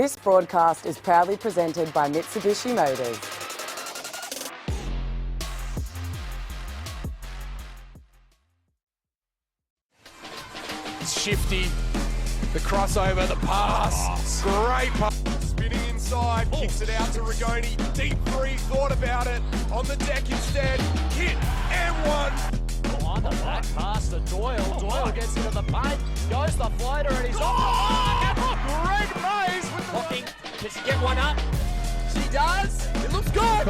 This broadcast is proudly presented by Mitsubishi Motors. Shifty, the crossover, the pass, great pass. Spinning inside, kicks it out to Rigoni. Deep three, thought about it. On the deck instead, hit and one. On the back pass to Doyle. Doyle gets into the paint, goes the floater, and he's off the mark. Great maze with the blocking. Does she get one up? She does. It looks good.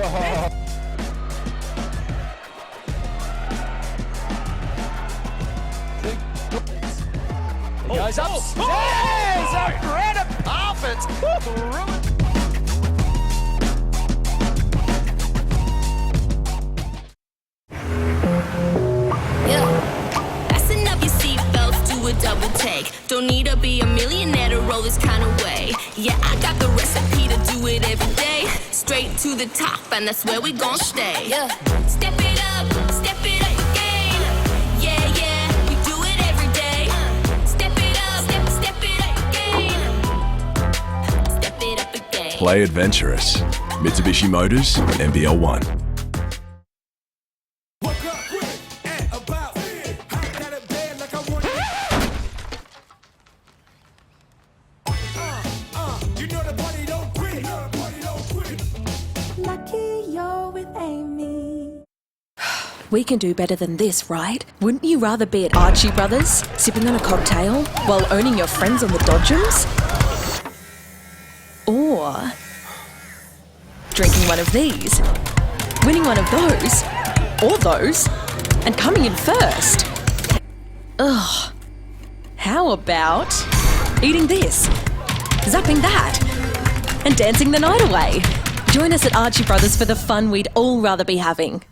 He goes upstairs. A Greta Parfit through it. Fasten up your seatbelts, do a double take. Don't need to be a millionaire to roll this kind of way. Yeah, I got the recipe to do it every day. Straight to the top, and that's where we gon' stay. Yeah. Step it up again. Yeah, yeah, we do it every day. Step it up again. Step it up again. Play adventurous. Mitsubishi Motors, NBL1. We can do better than this, right? Wouldn't you rather be at Archie Brothers, sipping on a cocktail, while owning your friends on the Dodgems? Or drinking one of these, winning one of those, or those, and coming in first? Ugh. How about eating this, zapping that, and dancing the night away? Join us at Archie Brothers for the fun we'd all rather be having.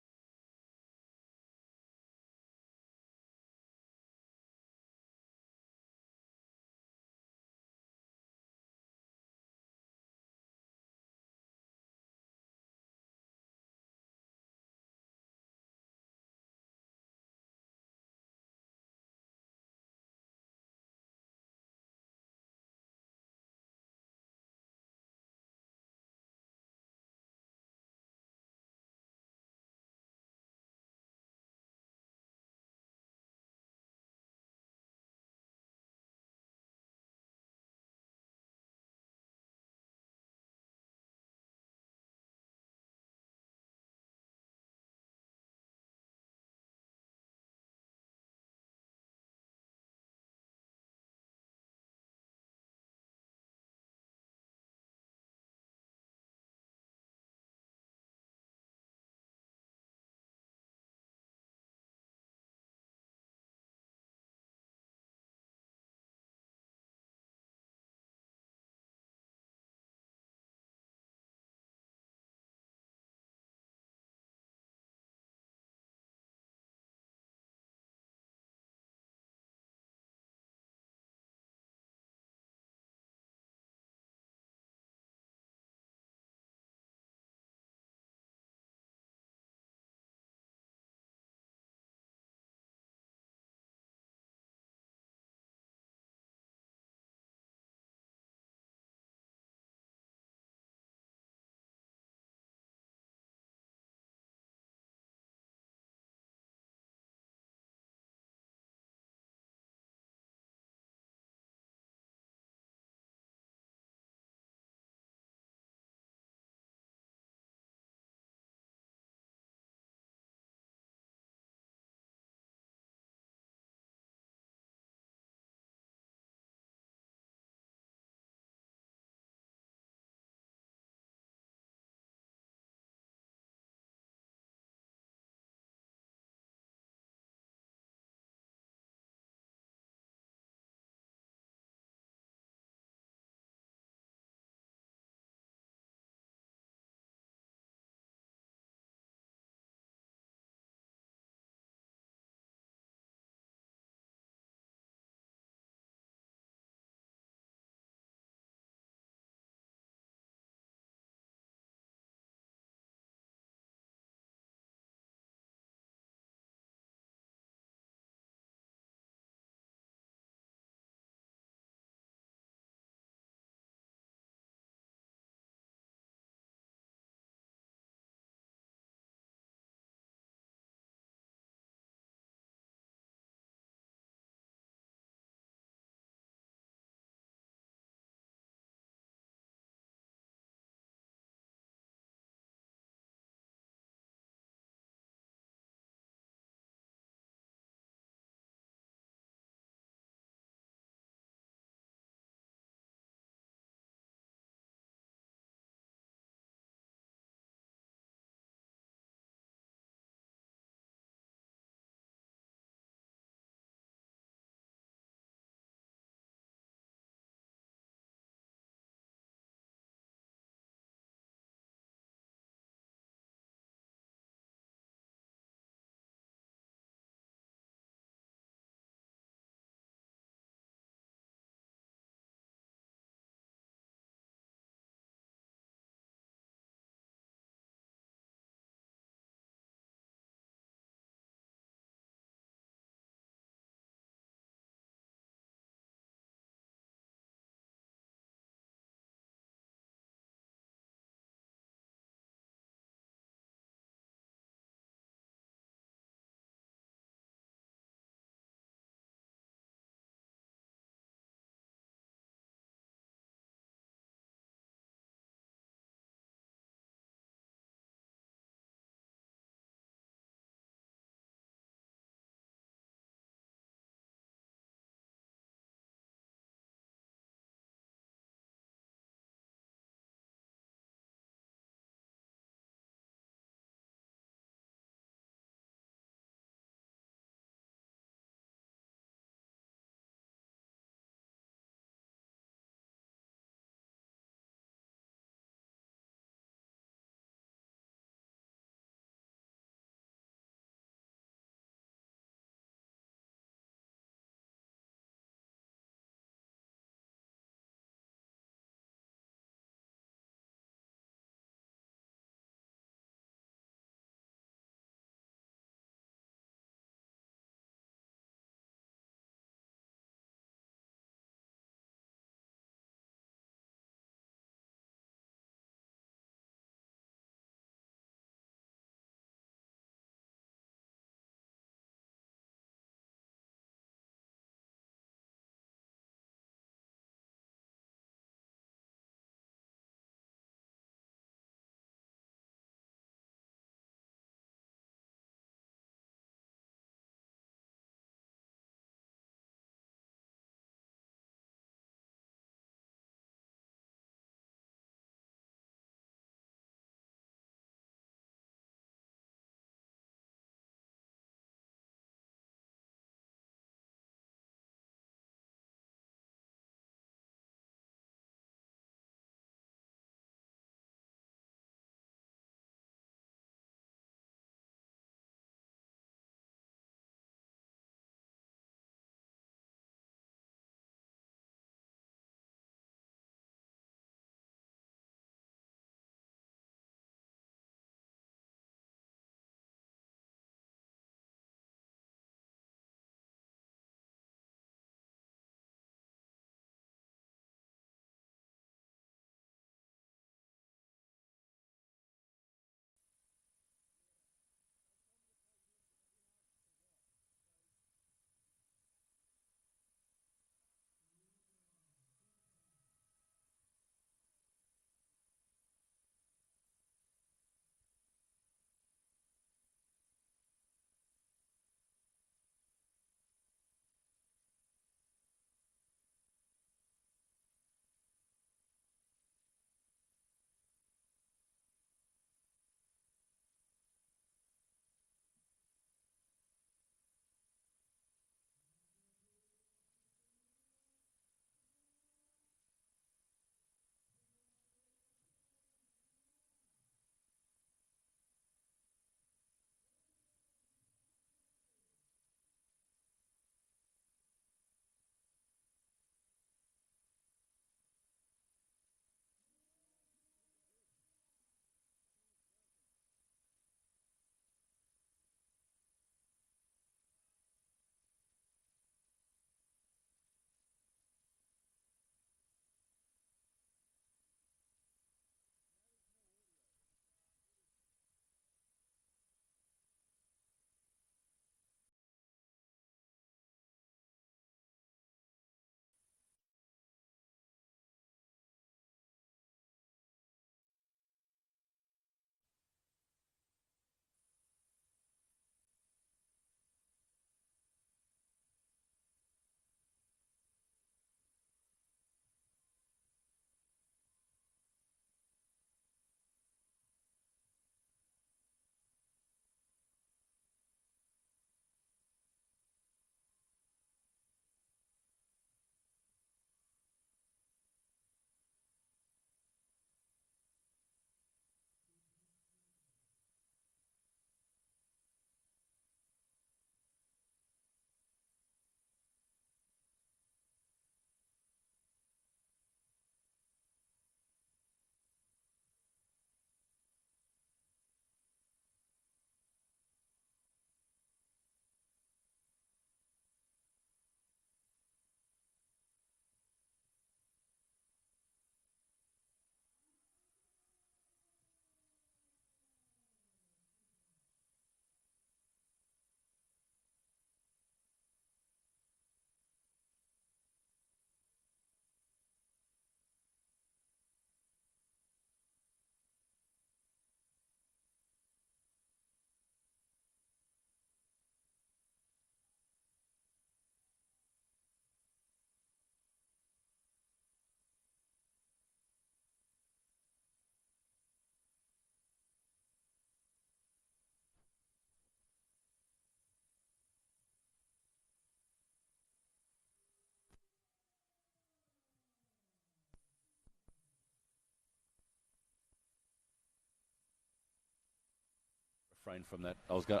refrain from that. I was going.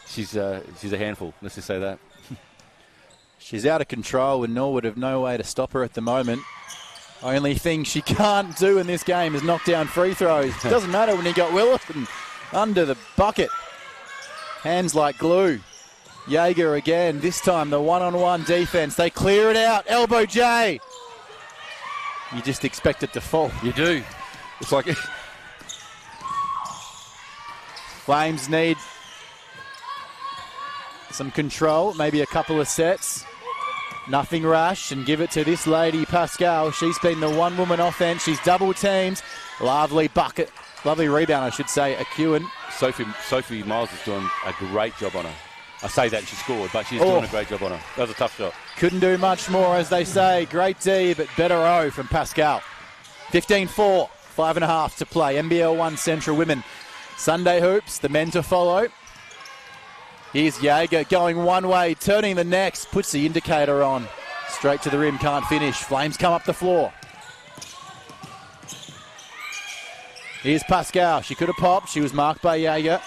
She's a handful. Let's just say that. She's out of control, and Norwood have no way to stop her at the moment. Only thing she can't do in this game is knock down free throws. It doesn't matter when you got Wilson under the bucket. Hands like glue. Jaeger again, this time the one-on-one defense. They clear it out. Elbow J. You just expect it to fall. You do. It's like... Flames need some control, maybe a couple of sets. Nothing rash, and give it to this lady, Paschal. She's been the one-woman offense. She's double teamed. Lovely bucket. Lovely rebound, I should say. Acuin. Sophie Miles is doing a great job on her. I say that and she scored, but she's doing a great job on her. That was a tough shot. Couldn't do much more, as they say. Great D, but better O from Paschal. 15-4, 5.5 to play. NBL1 Central Women. Sunday hoops, the men to follow. Here's Jaeger going one way, turning the next, puts the indicator on. Straight to the rim, can't finish. Flames come up the floor. Here's Paschal. She could have popped. She was marked by Jaeger.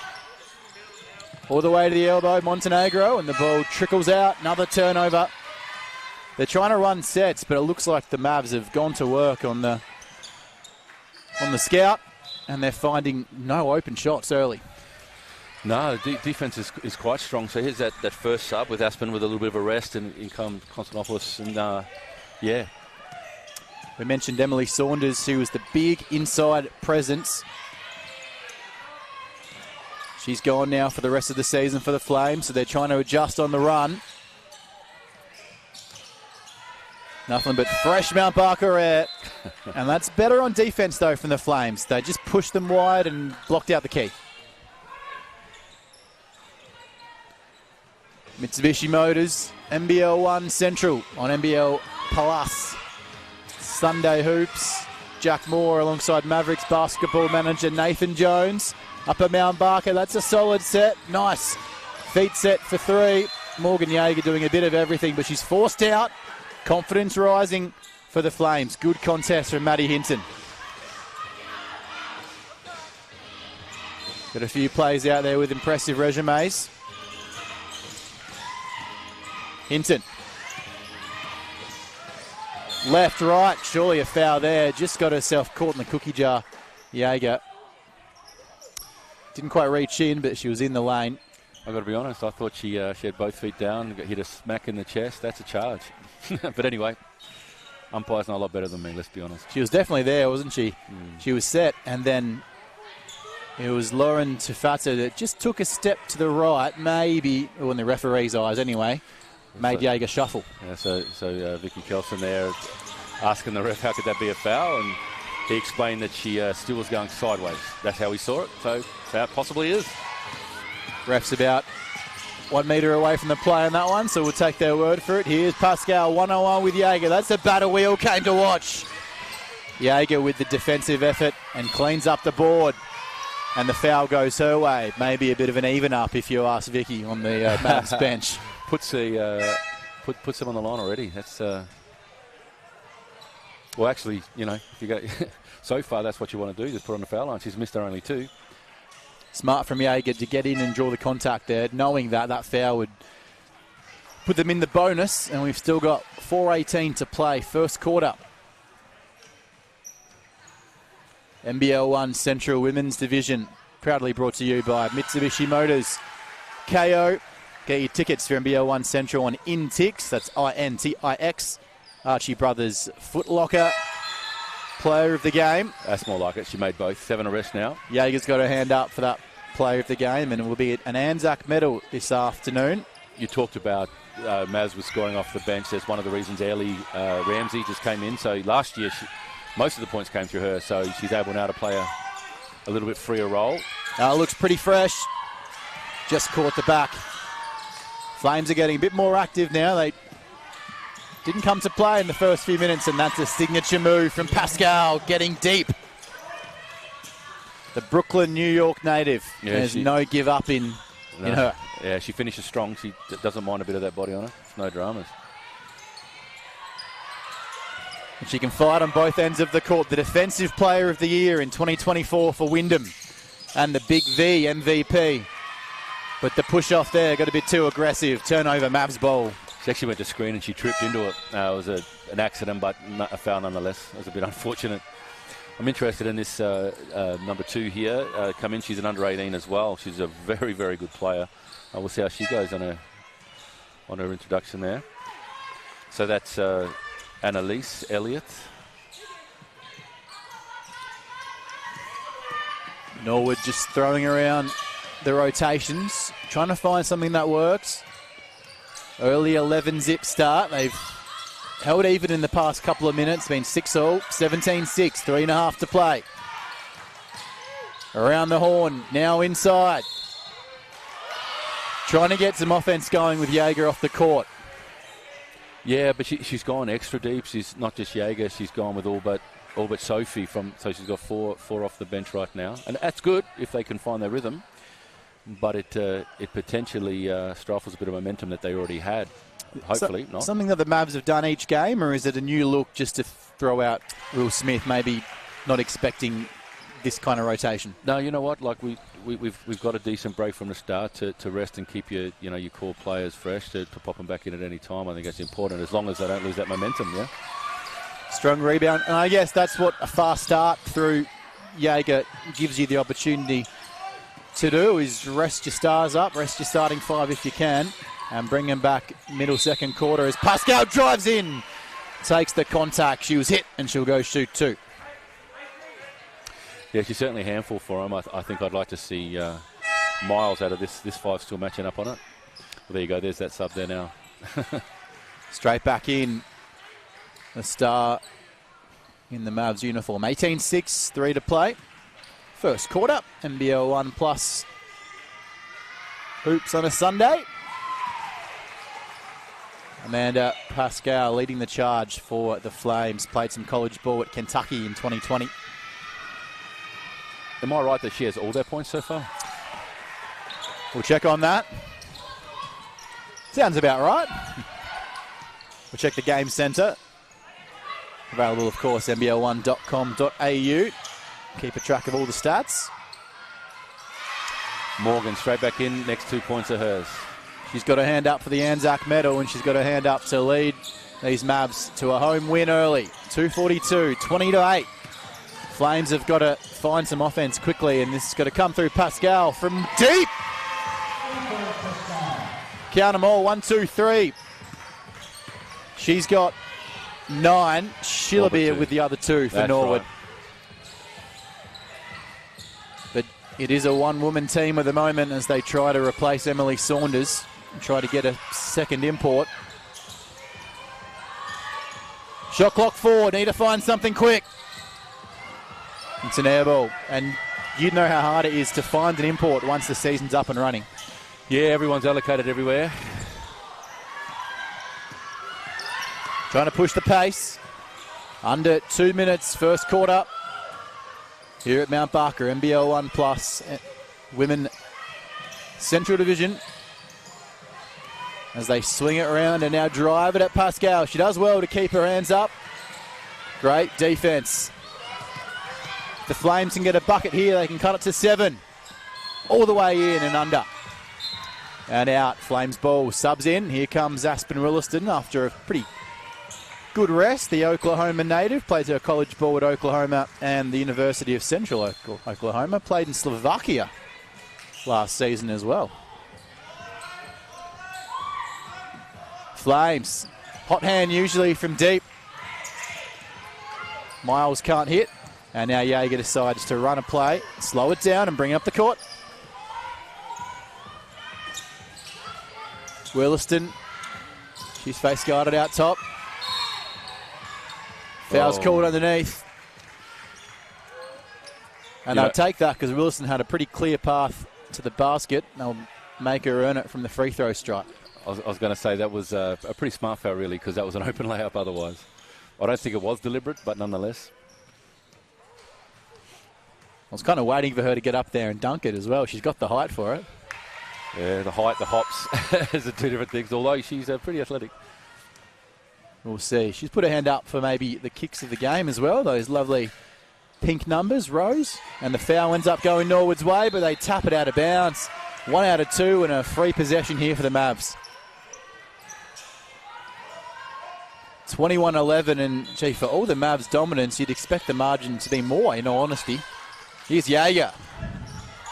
All the way to the elbow, Montenegro, and the ball trickles out. Another turnover. They're trying to run sets, but it looks like the Mavs have gone to work on the scout, and they're finding no open shots early. No, the defense is quite strong. So here's that first sub with Aspen with a little bit of a rest, and in comes Konstantinopoulos, and yeah. We mentioned Emily Saunders, who was the big inside presence. She's gone now for the rest of the season for the Flames, so they're trying to adjust on the run. Nothing but fresh Mount Barker air. And that's better on defense, though, from the Flames. They just pushed them wide and blocked out the key. Mitsubishi Motors, NBL1 Central on NBL Plus. Sunday hoops. Jack Moore alongside Mavericks basketball manager Nathan Jones. Up at Mount Barker, that's a solid set. Nice. Feet set for three. Morgan Jaeger doing a bit of everything, but she's forced out. Confidence rising for the Flames. Good contest from Maddie Hinton. Got a few players out there with impressive resumes. Hinton. Left, right, surely a foul there. Just got herself caught in the cookie jar. Jaeger. Didn't quite reach in, but she was in the lane. I've got to be honest, I thought she had both feet down, hit a smack in the chest. That's a charge. But anyway, umpires know a lot better than me, let's be honest. She was definitely there, wasn't she? She was set, and then it was Lauren Tufata that just took a step to the right, maybe, or in the referee's eyes anyway, made Jaeger shuffle. Yeah, so Vicky Kelson there asking the ref how could that be a foul, and he explained that she still was going sideways. That's how he saw it, so that possibly is. Ref's about 1 metre away from the play on that one, so we'll take their word for it. Here's Paschal, 1-on-1 with Jaeger. That's the battle we all came to watch. Jaeger with the defensive effort and cleans up the board. And the foul goes her way. Maybe a bit of an even up, if you ask Vicky on the Mavs bench. Puts them on the line already. That's well, actually, you know, if you go so far, that's what you want to do. Just put on the foul line. She's missed her only two. Smart from Jaeger to get in and draw the contact there, knowing that foul would put them in the bonus, and we've still got 4:18 to play, first quarter. NBL1 Central Women's Division, proudly brought to you by Mitsubishi Motors. KO, get your tickets for NBL1 Central on Intix, that's INTIX. Archie Brothers Foot Locker, player of the game. That's more like it. She made both. 7 arrests now. Jaeger's got her hand up for that player of the game, and it will be an Anzac medal this afternoon. You talked about Maz was scoring off the bench. That's one of the reasons Ellie Ramsey just came in. So last year, most of the points came through her, so she's able now to play a little bit freer role. Looks pretty fresh. Just caught the back. Flames are getting a bit more active now. They didn't come to play in the first few minutes, and that's a signature move from Paschal, getting deep. The Brooklyn, New York native. Yeah, there's no give up in her. Yeah, she finishes strong. She doesn't mind a bit of that body on her. It's no dramas. And she can fight on both ends of the court. The defensive player of the year in 2024 for Wyndham. and the big V, MVP. But the push off there got a bit too aggressive. Turnover, Mavs ball. She actually went to screen and she tripped into it. It was an accident, but a foul nonetheless. It was a bit unfortunate. I'm interested in this number 2 here. Come in, she's an under 18 as well. She's a very, very good player. We'll see how she goes on her introduction there. So that's Annalise Elliott. Norwood just throwing around the rotations, trying to find something that works. Early 11-zip start. They've held even in the past couple of minutes. Been 6-all, 17-6, 3.5 to play. Around the horn, now inside. Trying to get some offense going with Jaeger off the court. Yeah, but she's gone extra deep. She's not just Jaeger. She's gone with all but Sophie so she's got four off the bench right now, and that's good if they can find their rhythm. But it potentially stifles a bit of momentum that they already had. Hopefully not. Something that the Mavs have done each game, or is it a new look just to throw out Will Smith, maybe not expecting this kind of rotation? No, you know what? Like we've got a decent break from the start to rest and keep your core players fresh to pop them back in at any time. I think that's important as long as they don't lose that momentum. Yeah. Strong rebound, and I guess that's what a fast start through Jaeger gives you the opportunity to do, is rest your stars up, rest your starting 5 if you can, and bring them back middle second quarter as Paschal drives in, takes the contact. She was hit, and she'll go shoot 2. Yeah, she's certainly a handful for him. I think I'd like to see Miles out of this 5 still matching up on it. Well, there you go. There's that sub there now. Straight back in. The star in the Mavs uniform. 18-6, 3 to play. First quarter, NBL1 plus hoops on a Sunday. Amanda Paschal leading the charge for the Flames. Played some college ball at Kentucky in 2020. Am I right that she has all their points so far? We'll check on that. Sounds about right. We'll check the game centre. Available, of course, NBL1.com.au. Keep a track of all the stats. Morgan straight back in. Next 2 points are hers. She's got her hand up for the Anzac medal, and she's got her hand up to lead these Mavs to a home win early. 2:42, 20-8. Flames have got to find some offense quickly, and this has got to come through Paschal from deep. Count them all, 1, 2, 3. She's got 9. She'll be with the other 2 for Norwood. Right. But it is a one-woman team at the moment as they try to replace Emily Saunders and try to get a second import. Shot clock 4. Need to find something quick. It's an air ball, and you know how hard it is to find an import once the season's up and running. Yeah, everyone's allocated everywhere. Trying to push the pace. Under 2 minutes, first quarter. Here at Mount Barker, NBL1 Plus, Women Central Division. As they swing it around and now drive it at Paschal. She does well to keep her hands up. Great defense. The Flames can get a bucket here. They can cut it to 7. All the way in and under. And out. Flames ball subs in. Here comes Aspen Williston after a pretty good rest. The Oklahoma native plays her college ball at Oklahoma and the University of Central Oklahoma. Played in Slovakia last season as well. Flames. Hot hand usually from deep. Miles can't hit. And now Jaeger decides to run a play, slow it down and bring up the court. Williston, she's face guarded out top. Foul's called underneath. And they'll take that because Williston had a pretty clear path to the basket. They'll make her earn it from the free throw stripe. I was going to say that was a pretty smart foul, really, because that was an open layup otherwise. I don't think it was deliberate, but nonetheless. I was kind of waiting for her to get up there and dunk it as well. She's got the height for it. Yeah, the height, the hops, is the 2 different things, although she's pretty athletic. We'll see. She's put her hand up for maybe the kicks of the game as well. Those lovely pink numbers, Rose, and the foul ends up going Norwood's way, but they tap it out of bounds. 1 out of 2 and a free possession here for the Mavs. 21-11, and gee, for all the Mavs' dominance, you'd expect the margin to be more, in all honesty. Here's Jaeger.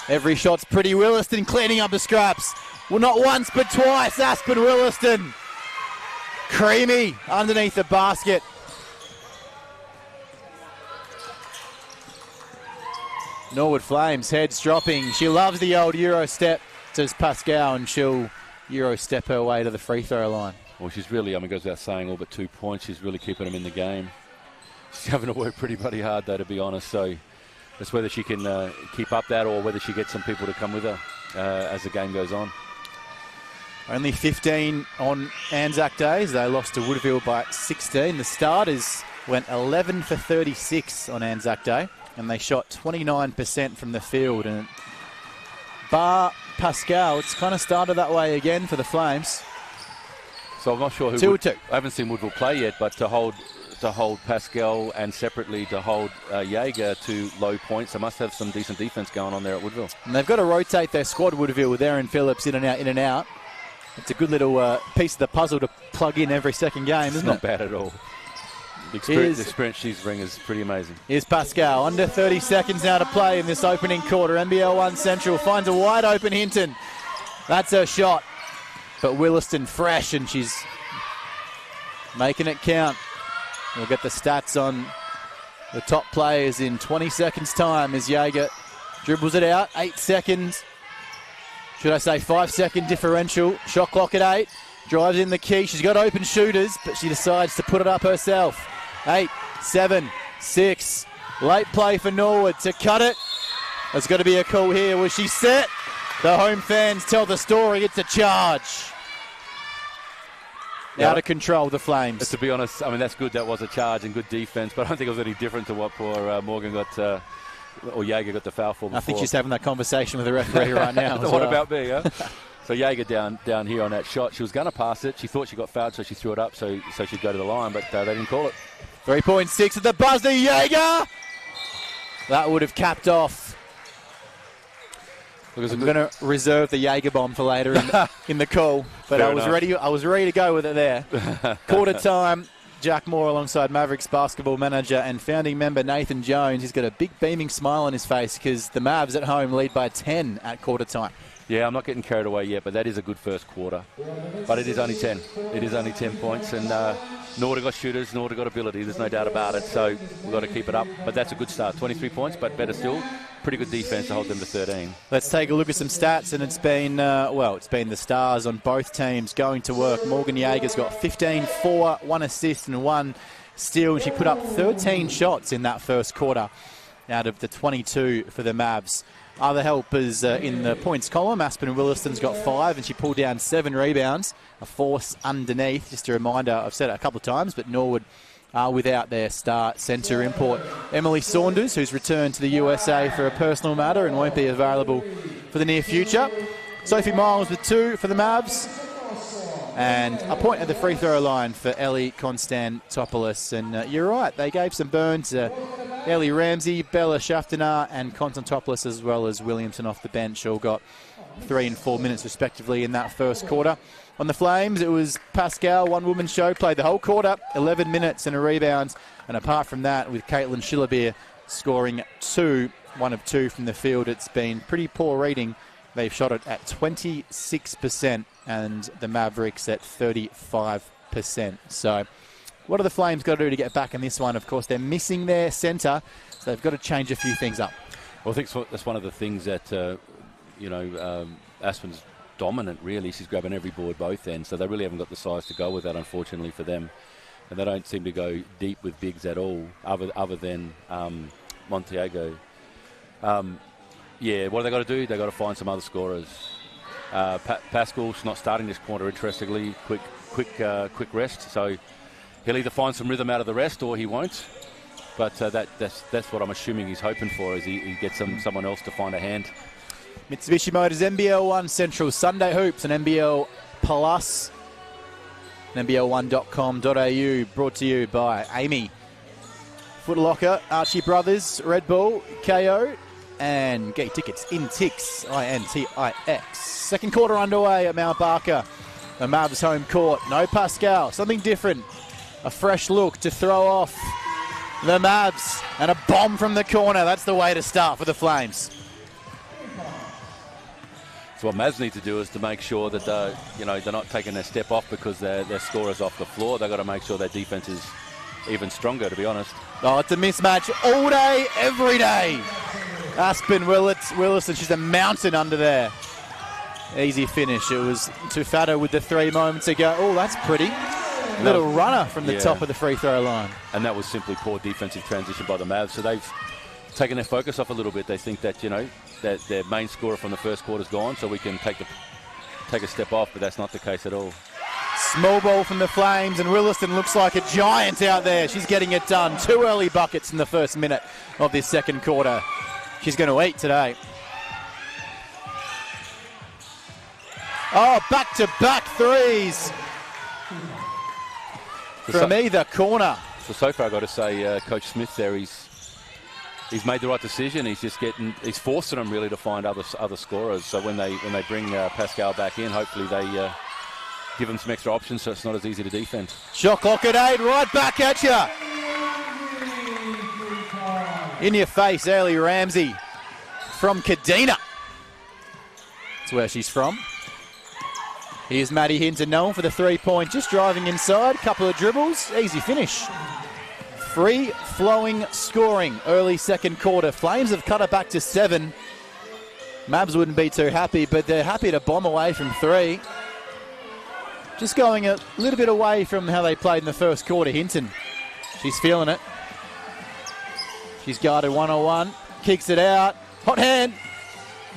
Every shot's pretty. Williston cleaning up the scraps. Well, not once, but twice. Aspen Williston. Creamy underneath the basket. Norwood Flames, heads dropping. She loves the old Euro step, says Paschal, and she'll Euro step her way to the free throw line. Well, she's really, goes without saying, all but 2 points. She's really keeping them in the game. She's having to work pretty bloody hard, though, to be honest. So it's whether she can keep up that or whether she gets some people to come with her as the game goes on. Only 15 on Anzac Days. They lost to Woodville by 16. The starters went 11 for 36 on Anzac Day, and they shot 29% from the field. And bar Paschal, it's kind of started that way again for the Flames. So I'm not sure who. 2-2. I haven't seen Woodville play yet, but to hold Paschal and separately to hold Jaeger to low points, they must have some decent defense going on there at Woodville. And they've got to rotate their squad, Woodville, with Erin Phillips in and out. It's a good little piece of the puzzle to plug in every second game, isn't it? Not bad at all. The experience she's bringing is pretty amazing. Here's Paschal. Under 30 seconds now to play in this opening quarter. NBL1 Central finds a wide open Hinton. That's her shot. But Williston fresh, and she's making it count. We'll get the stats on the top players in 20 seconds' time as Jaeger dribbles it out. 8 seconds. Should I say 5-second differential. Shot clock at 8. Drives in the key. She's got open shooters, but she decides to put it up herself. 8, 7, 6. Late play for Norwood to cut it. There's got to be a call here. Was she set? The home fans tell the story. It's a charge. Out of control, the Flames. To be honest, that's good. That was a charge and good defense, but I don't think it was any different to what poor Morgan got, or Jaeger got the foul for before. I think she's having that conversation with the referee right now. What about me, huh? So Jaeger down here on that shot. She was going to pass it. She thought she got fouled, so she threw it up so she'd go to the line, but they didn't call it. 3.6 at the buzzer, Jaeger! That would have capped off. I'm going to reserve the Jaeger bomb for later in the call, but I was ready to go with it there. Quarter time, Jack Moore alongside Mavericks basketball manager and founding member Nathan Jones. He's got a big beaming smile on his face because the Mavs at home lead by 10 at quarter time. Yeah, I'm not getting carried away yet, but that is a good first quarter. But it is only 10. It is only 10 points, and Norwood got shooters, Norwood got ability. There's no doubt about it, so we've got to keep it up. But that's a good start. 23 points, but better still. Pretty good defense to hold them to 13. Let's take a look at some stats, and it's been the stars on both teams going to work. Morgan Jaeger's got 15, 4, 1 assist and 1 steal. She put up 13 shots in that first quarter out of the 22 for the Mavs. Other helpers in the points column, Aspen Williston's got 5, and she pulled down 7 rebounds, a force underneath. Just a reminder, I've said it a couple of times, but Norwood are without their star centre import. Emily Saunders, who's returned to the USA for a personal matter and won't be available for the near future. Sophie Miles with 2 for the Mavs. And a point at the free throw line for Ellie Konstantopoulos. And you're right, they gave some burn to Ellie Ramsey, Bella Shaftanar and Konstantopoulos, as well as Williamson off the bench. All got 3 and 4 minutes respectively in that first quarter. On the Flames, it was Paschal, one-woman show, played the whole quarter, 11 minutes and a rebound. And apart from that, with Caitlin Schillerbeer scoring 2, 1 of 2 from the field, it's been pretty poor reading. They've shot it at 26% and the Mavericks at 35%. So what are the Flames got to do to get back in this one? Of course, they're missing their centre, so they've got to change a few things up. Well, I think that's one of the things that, Aspen's dominant, really. She's grabbing every board both ends, so they really haven't got the size to go with that, unfortunately, for them. And they don't seem to go deep with bigs at all, other than Montiago. What have they got to do? They've got to find some other scorers. Paschal's not starting this quarter, interestingly. Quick rest, so he'll either find some rhythm out of the rest or he won't. But that's what I'm assuming he's hoping for, is he gets someone else to find a hand. Mitsubishi Motors NBL1 Central Sunday Hoops and NBL Plus. NBL1.com.au, brought to you by Amy. Foot Locker, Archie Brothers, Red Bull, KO, and get your tickets in Tix, INTIX. Second quarter underway at Mount Barker, the Mavs home court. No Paschal, something different. A fresh look to throw off the Mavs, and a bomb from the corner. That's the way to start for the Flames. So what Mavs need to do is to make sure that they're not taking their step off because their scorer's off the floor. They've got to make sure their defense is even stronger, to be honest. Oh, it's a mismatch all day, every day. Aspen Williston, she's a mountain under there. Easy finish. It was Tufata with the 3 moments ago. Oh, that's pretty. Little runner from the top of the free throw line. And that was simply poor defensive transition by the Mavs. So they've taken their focus off a little bit. They think that, that their main scorer from the first quarter's gone, so we can take a step off, but that's not the case at all. Small ball from the Flames, and Williston looks like a giant out there. She's getting it done. 2 early buckets in the first minute of this second quarter. She's going to eat today. Oh, back-to-back threes from either corner. So far, I've got to say, Coach Smith there, he's made the right decision. He's forcing them really to find other scorers. So when they bring Paschal back in, hopefully they give them some extra options so it's not as easy to defend. Shot clock at 8, right back at you. In your face, Ellie Ramsey from Kadena. That's where she's from. Here's Maddie Hinton, known for the 3-point, just driving inside, couple of dribbles, easy finish. Free-flowing scoring, early second quarter. Flames have cut it back to 7. Mavs wouldn't be too happy, but they're happy to bomb away from 3. Just going a little bit away from how they played in the first quarter. Hinton, she's feeling it. She's guarded 1-on-1, kicks it out, hot hand.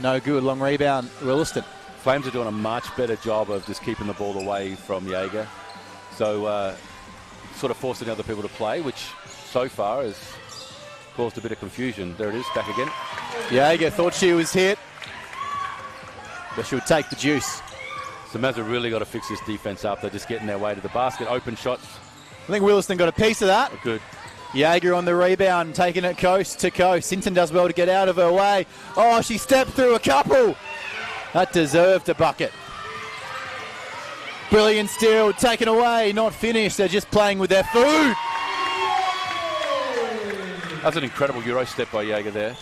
No good, long rebound, Williston. Flames are doing a much better job of just keeping the ball away from Jaeger. So sort of forcing other people to play, which so far has caused a bit of confusion. There it is, back again. Jaeger thought she was hit, but she'll take the juice. So Mavs have really got to fix this defense up. They're just getting their way to the basket. Open shots. I think Williston got a piece of that. Good. Jaeger on the rebound, taking it coast to coast. Hinton does well to get out of her way. Oh, she stepped through a couple. That deserved a bucket. Brilliant steal, taken away, not finished. They're just playing with their food. That's an incredible Euro step by Jaeger there.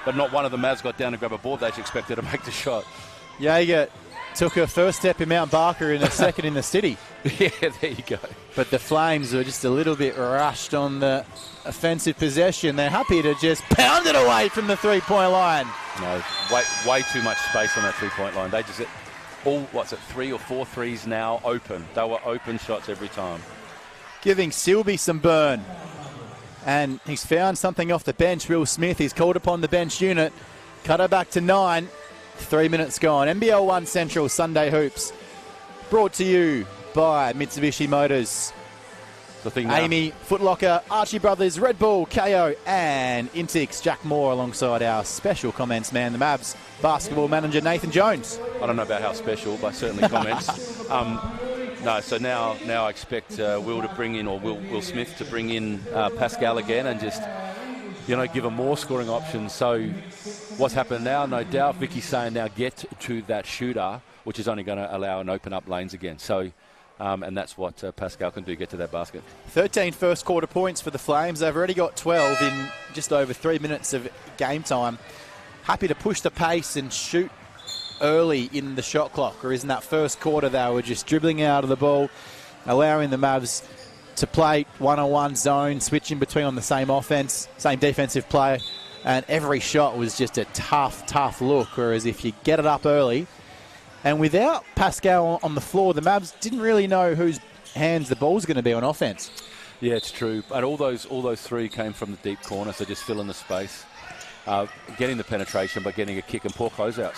But not one of the Mavs got down to grab a board. They just expected to make the shot. Jaeger took her first step in Mount Barker and a second in the city. Yeah, there you go. But the Flames were just a little bit rushed on the offensive possession. They're happy to just pound it away from the 3-point line. No, way too much space on that 3-point line. They just hit 3 or 4 threes now open. They were open shots every time. Giving Silby some burn. And he's found something off the bench. Will Smith, he's called upon the bench unit. Cut her back to 9. 3 minutes gone. NBL1 Central Sunday Hoops. Brought to you by Mitsubishi Motors. Amy, Foot Locker, Archie Brothers, Red Bull, KO, and Intix. Jack Moore alongside our special comments man, the Mavs basketball manager Nathan Jones. I don't know about how special, but certainly comments. No, so now I expect Will to bring in, or Will Smith to bring in Paschal again and just, give them more scoring options. So what's happened now, no doubt, Vicky's saying now get to that shooter, which is only going to allow and open up lanes again. So, and that's what Paschal can do, get to that basket. 13 first quarter points for the Flames. They've already got 12 in just over 3 minutes of game time. Happy to push the pace and shoot early in the shot clock, or in that first quarter they were just dribbling out of the ball, allowing the Mavs to play one-on-one zone, switching between on the same offense, same defensive play, and every shot was just a tough look, whereas if you get it up early, and without Paschal on the floor, the Mavs didn't really know whose hands the ball's going to be on offense. Yeah, it's true. And all those 3 came from the deep corner, so just filling the space, getting the penetration, but getting a kick and poor closeouts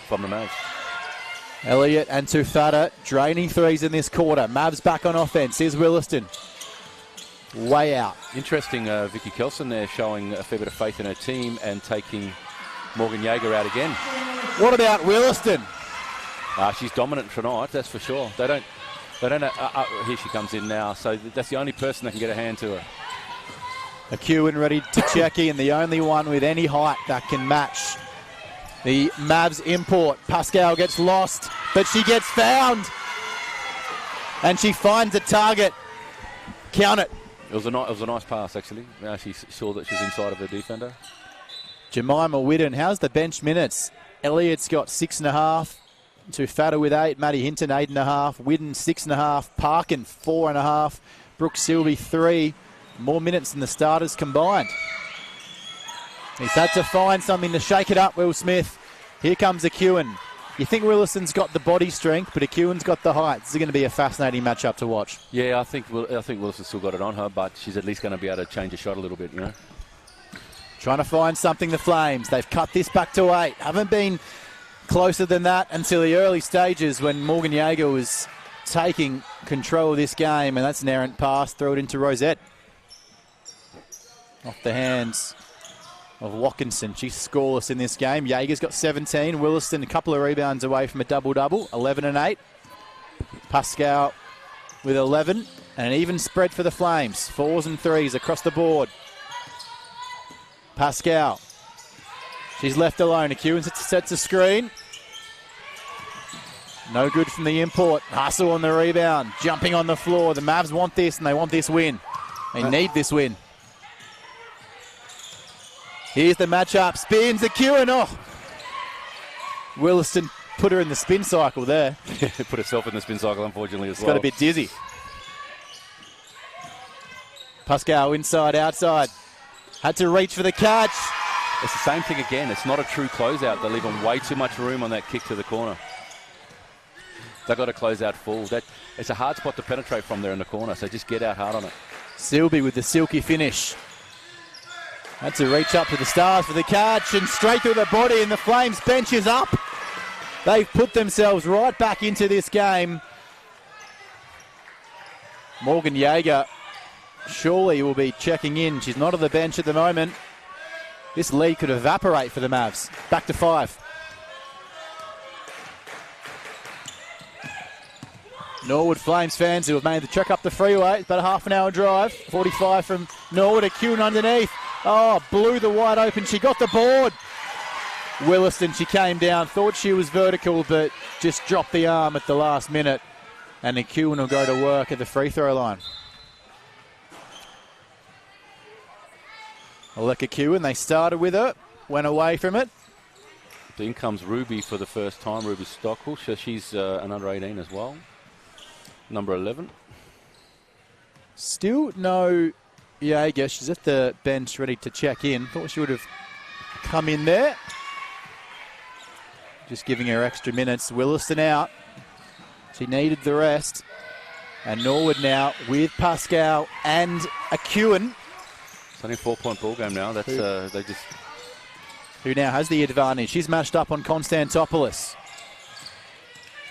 from the Mavs. Elliott and Tufata draining threes in this quarter. Mavs back on offense. Here's Williston. Way out. Interesting, Vicky Kelson there showing a fair bit of faith in her team and taking Morgan Jaeger out again. What about Williston? She's dominant tonight, that's for sure. They don't. Here she comes in now. So that's the only person that can get a hand to her. McEwen ready to check in, the only one with any height that can match the Mavs import. Paschal gets lost, but she gets found. And she finds a target. Count it. It was a nice pass, actually. She saw that she was inside of her defender. Jemima Whitten, how's the bench minutes? Elliott's got 6.5. Tufata with 8. Maddie Hinton, 8.5. Whitten, 6.5. Parkin, 4.5. Brooke Silby, 3. More minutes than the starters combined. He's had to find something to shake it up, Will Smith. Here comes McEwen. You think Willison's got the body strength, but McEwen's got the height. This is going to be a fascinating matchup to watch. Yeah, I think Willison's still got it on her, but she's at least going to be able to change a shot a little bit, you know. Trying to find something, the Flames. They've cut this back to 8. Haven't been closer than that until the early stages when Morgan Yeager was taking control of this game, and that's an errant pass. Throw it into Rosette. Off the hands of Watkinson. She's scoreless in this game. Yeager's got 17. Williston a couple of rebounds away from a double-double. 11 and 8. Paschal with 11. And an even spread for the Flames. 4s and 3s across the board. Paschal. She's left alone. McEwen sets a screen. No good from the import. Hustle on the rebound. Jumping on the floor. The Mavs want this, and they want this win. They need this win. Here's the matchup. Spins McEwen. Oh. Williston put her in the spin cycle there. Put herself in the spin cycle, unfortunately, as well. Got a bit dizzy. Paschal inside, outside. Had to reach for the catch. It's the same thing again. It's not a true closeout. They're leaving way too much room on that kick to the corner. They've got to close out full. It's a hard spot to penetrate from there in the corner, so just get out hard on it. Silby with the silky finish. Had to reach up to the stars for the catch and straight through the body, and the Flames bench is up. They've put themselves right back into this game. Morgan Yeager surely will be checking in. She's not on the bench at the moment. This lead could evaporate for the Mavs. Back to 5. Norwood Flames fans who have made the trek up the freeway. About a half an hour drive. 45 from Norwood. McEwen underneath. Oh, blew the wide open. She got the board. Williston, she came down. Thought she was vertical, but just dropped the arm at the last minute. And McEwen will go to work at the free throw line. Aleka McEwen, they started with her. Went away from it. In comes Ruby for the first time. Ruby Stockwell. So she's an under 18 as well. Number 11. Still no Yeager. She's at the bench ready to check in. Thought she would have come in there. Just giving her extra minutes. Williston out. She needed the rest. And Norwood now with Paschal and McEwen. It's only a 4-point ball game now. That's who now has the advantage. She's matched up on Konstantopoulos.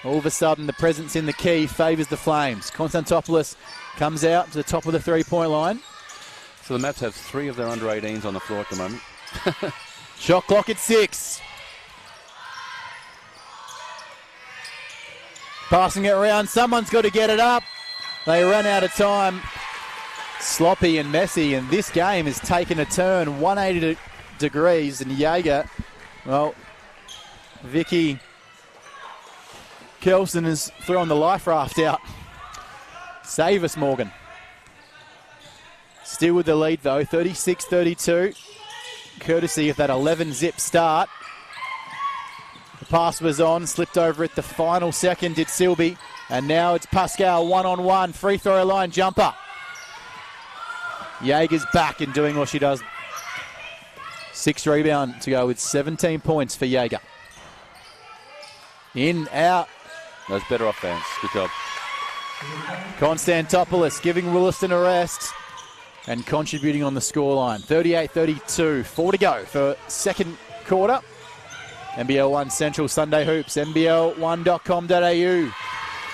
All of a sudden, the presence in the key favours the Flames. Konstantopoulos comes out to the top of the three-point line. So the Mavs have 3 of their under 18s on the floor at the moment. Shot clock at 6. Passing it around. Someone's got to get it up. They ran out of time. Sloppy and messy, and this game has taken a turn 180 degrees, and Yeager, well, Vicky Kelson has thrown the life raft out. Save us, Morgan. Still with the lead, though, 36-32, courtesy of that 11-zip start. The pass was on, slipped over at the final second, did Silby, and now it's Paschal one-on-one, free throw line jumper. Yeager's back and doing what she does. 6 rebound to go with 17 points for Yeager. In, out. That's better offense. Good job. Konstantopoulos giving Williston a rest and contributing on the scoreline. 38-32. 4 to go for second quarter. NBL1 Central Sunday Hoops. NBL1.com.au.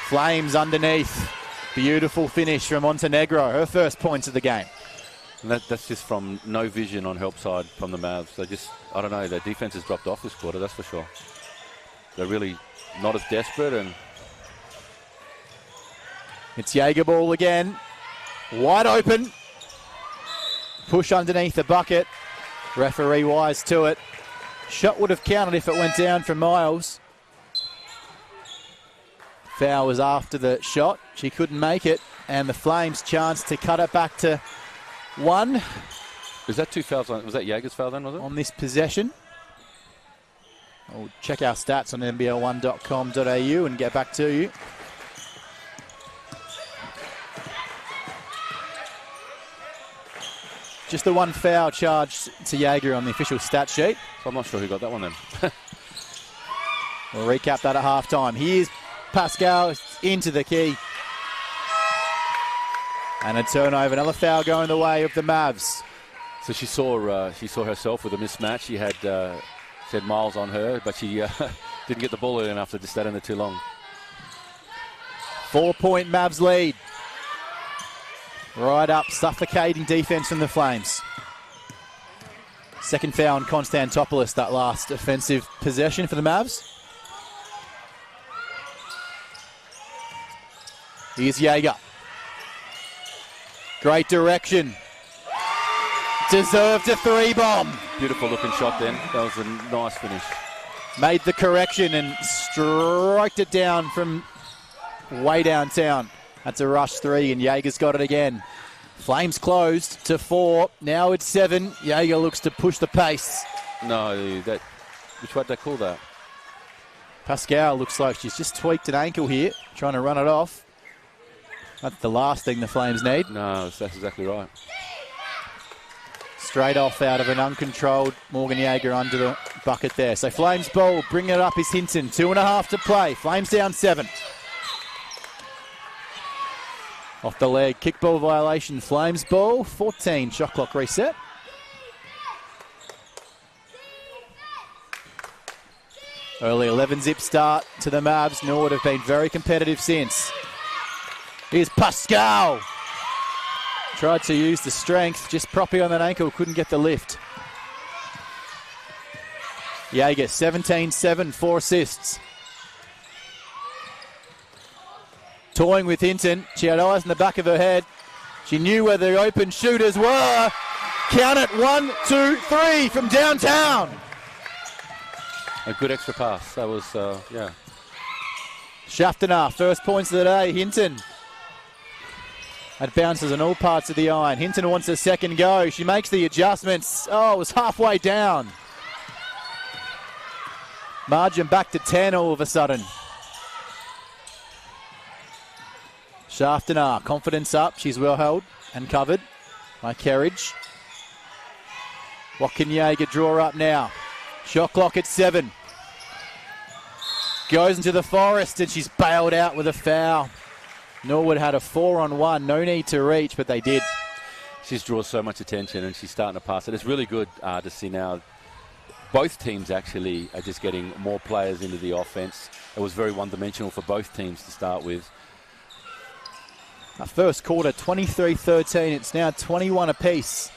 Flames underneath. Beautiful finish from Montenegro. Her first points of the game. And that's just from no vision on help side from the Mavs. They just, I don't know, their defense has dropped off this quarter, that's for sure. They're really not as desperate. And it's Yeager ball again. Wide open. Push underneath the bucket. Referee wise to it. Shot would have counted if it went down from Miles. Foul was after the shot. She couldn't make it. And the Flames chance to cut it back to 1. Was that 2 fouls? Was that Jaeger's foul then, was it? On this possession. We'll check our stats on NBL1.com.au and get back to you. Just the 1 foul charged to Jaeger on the official stat sheet. So I'm not sure who got that one then. We'll recap that at halftime. Here's Paschal into the key. And a turnover. Another foul going the way of the Mavs. So she saw herself with a mismatch. She had Miles on her, but she didn't get the ball early enough to just stay in there too long. 4-point Mavs lead. Right up, suffocating defense from the Flames. Second foul on Konstantopoulos, that last offensive possession for the Mavs. Here's Jaeger. Great direction. Deserved a 3-bomb. Beautiful looking shot then. That was a nice finish. Made the correction and striked it down from way downtown. That's a rush 3 and Jaeger's got it again. Flames closed to 4. Now it's 7. Jaeger looks to push the pace. No, which way did they call that? Paschal looks like she's just tweaked an ankle here, trying to run it off. That's the last thing the Flames need. No, that's exactly right. Straight off out of an uncontrolled Morgan Jaeger under the bucket there. So Flames ball, bringing it up is Hinton. 2.5 to play. Flames down 7. Off the leg, kickball violation, Flames ball. 14, shot clock reset. Early 11-zip start to the Mavs. Norwood have been very competitive since. Here's Paschal. Tried to use the strength, just proppy on that ankle, couldn't get the lift. Jaeger, 17-7, 4 assists. Toying with Hinton. She had eyes in the back of her head. She knew where the open shooters were. Count it, 1, 2, 3 from downtown. A good extra pass. That was, yeah. Shaftenar, first points of the day. Hinton. That bounces on all parts of the iron. Hinton wants a second go. She makes the adjustments. Oh, it was halfway down. Margin back to 10 all of a sudden. Shaftenar, confidence up. She's well held and covered by Kerridge. What can Jaeger draw up now? Shot clock at 7. Goes into the forest and she's bailed out with a foul. Norwood had a 4-on-1. No need to reach, but they did. She's draws so much attention and she's starting to pass it. It's really good to see now both teams actually are just getting more players into the offense. It was very one-dimensional for both teams to start with. First quarter, 23-13. It's now 21 apiece.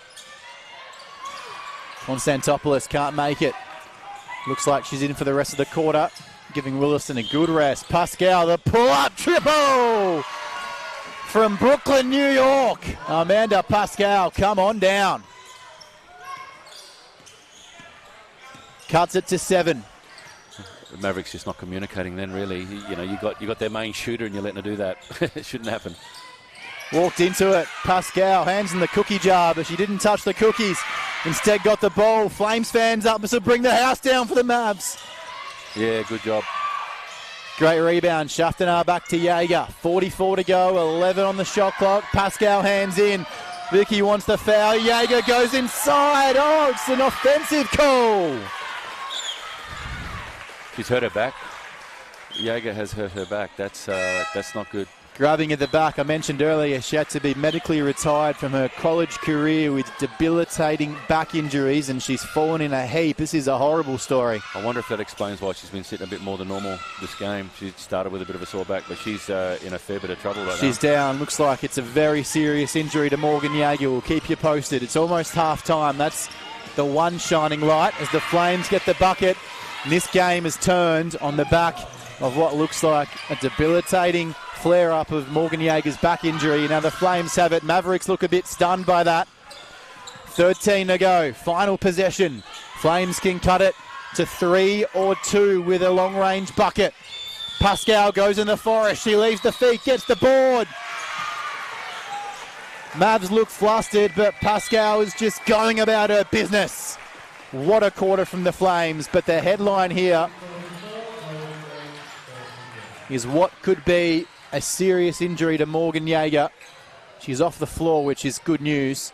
Konstantopoulos can't make it. Looks like she's in for the rest of the quarter, giving Willison a good rest. Paschal, the pull-up triple from Brooklyn, New York. Amanda Paschal, come on down. Cuts it to 7. The Mavericks just not communicating then, really. You know, you got their main shooter and you're letting her do that. It shouldn't happen. Walked into it. Paschal, hands in the cookie jar, but she didn't touch the cookies. Instead got the ball. Flames fans up to bring the house down for the Mavs. Yeah, good job. Great rebound. Shaftenar back to Jaeger. 44 to go. 11 on the shot clock. Paschal hands in. Vicky wants the foul. Jaeger goes inside. Oh, it's an offensive call. She's hurt her back. Jaeger has hurt her back. That's not good. Grabbing at the back, I mentioned earlier, she had to be medically retired from her college career with debilitating back injuries, and she's fallen in a heap. This is a horrible story. I wonder if that explains why she's been sitting a bit more than normal this game. She started with a bit of a sore back, but she's in a fair bit of trouble right now. She's down. Looks like it's a very serious injury to Morgan Jaeger. We'll keep you posted. It's almost half-time. That's the one shining light as the Flames get the bucket. And this game has turned on the back of what looks like a debilitating flare-up of Morgan Jaeger's back injury. Now the Flames have it. Mavericks look a bit stunned by that. 13 to go. Final possession. Flames can cut it to 3 or 2 with a long-range bucket. Paschal goes in the forest. She leaves the feet, gets the board. Mavs look flustered, but Paschal is just going about her business. What a quarter from the Flames, but the headline here is what could be a serious injury to Morgan Jaeger. She's off the floor, which is good news.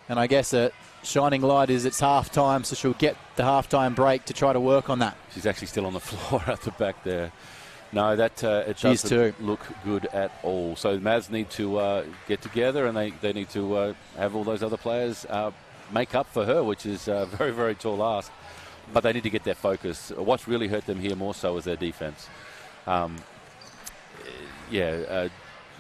And I guess a shining light is it's half-time, so she'll get the half-time break to try to work on that. She's actually still on the floor at the back there. No, that it doesn't look good at all. So the Mavs need to get together, and they need to have all those other players make up for her, which is a very, very tall ask. But they need to get their focus. What's really hurt them here more so is their defense.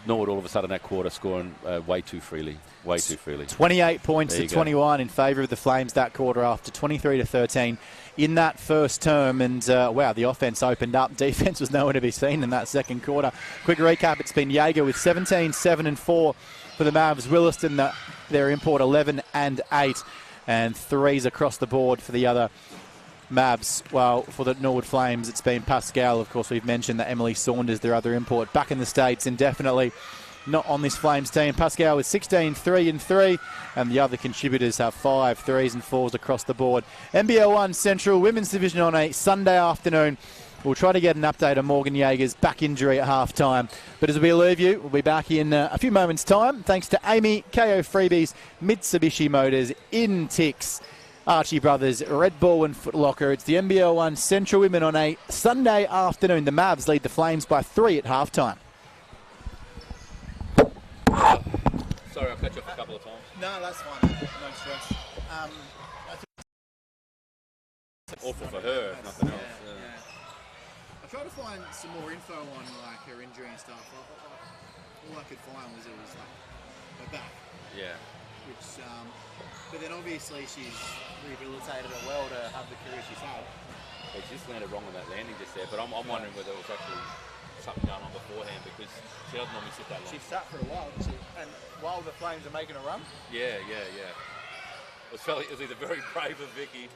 Norwood all of a sudden that quarter scoring way too freely. 28 points to 21 in favour of the Flames that quarter after 23 to 13 in that first term. And wow, the offense opened up. Defense was nowhere to be seen in that second quarter. Quick recap, it's been Jaeger with 17, 7 and 4 for the Mavs. Williston, their import, 11 and 8. And threes across the board for the other Mavs. Well, for the Norwood Flames, it's been Paschal. Of course, we've mentioned that Emily Saunders, their other import, back in the States indefinitely, not on this Flames team. Paschal with 16, 3 and 3, and the other contributors have 5 threes and 4s across the board. NBL1 Central Women's Division on a Sunday afternoon. We'll try to get an update on Morgan Jaeger's back injury at half-time. But as we leave you, we'll be back in a few moments' time. Thanks to Amy, KO Freebies, Mitsubishi Motors, Intix, Archie Brothers, Red Bull and Foot Locker. It's the NBL1 Central Women on a Sunday afternoon. The Mavs lead the Flames by 3 at half-time. Sorry, I'll catch you up a couple of times. No, that's fine. No stress. Awful for her, if nothing else. I tried to find some more info on like her injury and stuff. All I could find was it was like her back. Yeah. Which, but then obviously she's rehabilitated her well to have the career she's had. She just landed wrong on that landing just there, but I'm wondering whether it was actually something going on beforehand, because she doesn't normally sit that long. She sat for a while, didn't she? And while the Flames are making a run? Yeah. It was either very brave of Vicky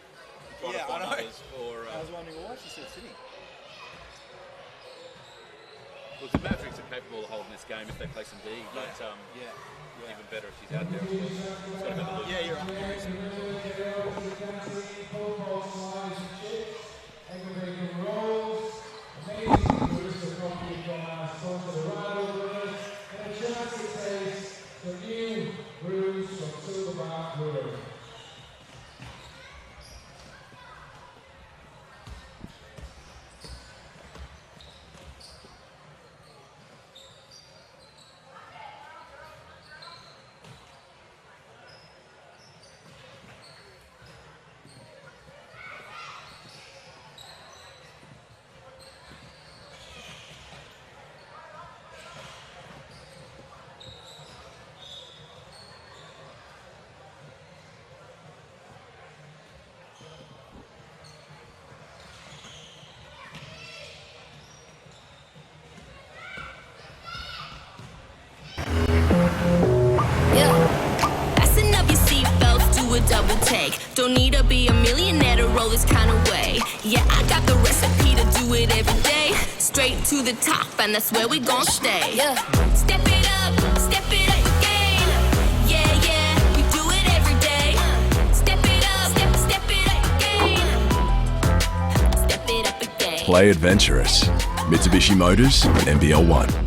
trying to find others, or... I was wondering, why is she still sitting? Well, the Mavericks are capable of holding this game if they play some D, but even better if she's out there. It's got to be the look. Yeah, you're right. Double take. Don't need to be a millionaire to roll this kind of way. Yeah, I got the recipe to do it every day. Straight to the top, and that's where we gon' stay. Yeah. Step it up again. Yeah, we do it every day. Step it up again. Play adventurous. Mitsubishi Motors, NBL1.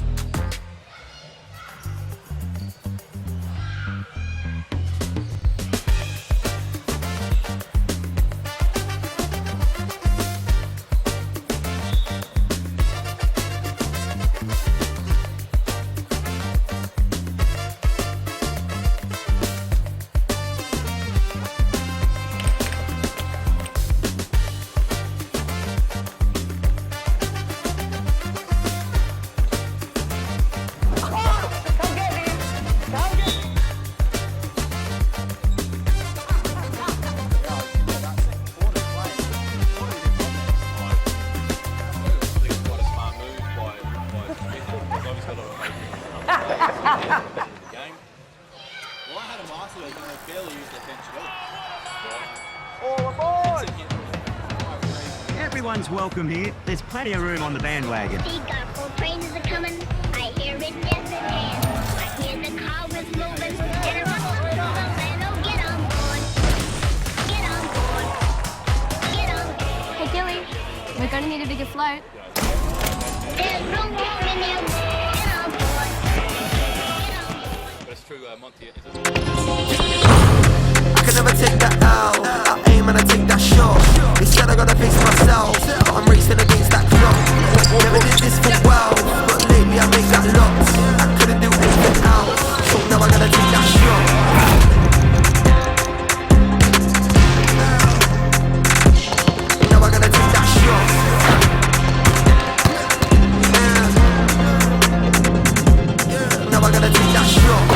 had a master week and they barely used their bench at all. All aboard! Everyone's welcome here. There's plenty of room on the bandwagon. Seagull praises are coming. I hear it dance in hand. I hear the car is moving. And it runs up to the land. Oh, get on board. Get on board. Get on board. Hey, Gilly, we're going to need a bigger float. There's no room in there. Get on board. Get on board. That's true, Monty. I can never take that out. I aim and I take that shot. Instead I gotta face myself, but I'm racing against that clock. Never did this for well, but lately I make that lots. I couldn't do anything else, so now I gotta take that shot. Now I gotta take that shot. Now I gotta take that shot.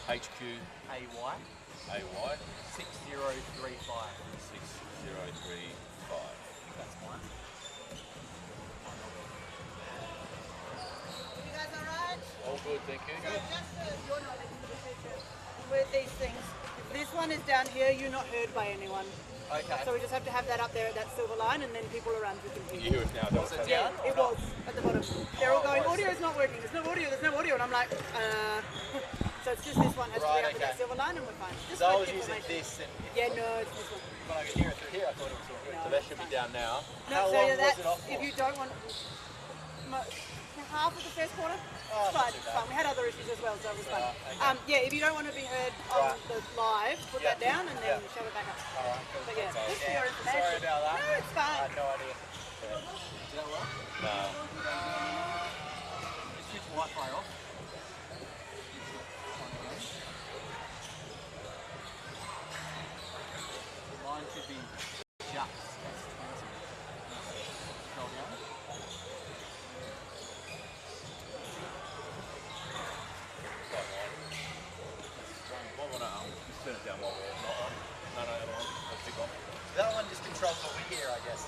HQAY 6035. 6035. That's one. You guys alright? All good, thank you. So just so you're knowledge for the future, with these things, if this one is down here, you're not heard by anyone. Okay. So we just have to have that up there at that silver line, and then people around who can hear. You hear it now, Was it Yeah, down? it was at the bottom. They're all going, audio is not working, there's no audio, and I'm like, So it's just this one has to be up at that silver line, and we're fine. Just So I for was using information. this, and Yeah, no, it's this one. when I could hear it through here, I thought it was all good. So that should be down now. No, How so long yeah, was that's, it off for? if you don't want half of the first quarter, it's fine, it's fine. We had other issues as well, so it was fun. Yeah, if you don't want to be heard on the live, put that down and then shove it back up. Alright, cool. But yeah, just for Yeah, your information. sorry about that. No, it's fine. I had no idea. Did that work? No. Switch Wi-Fi off. Mine should be just as 20. Scroll down. Just turn it down while we're not on. No, I'm on. Let's pick on. That one just controls what we hear, I guess.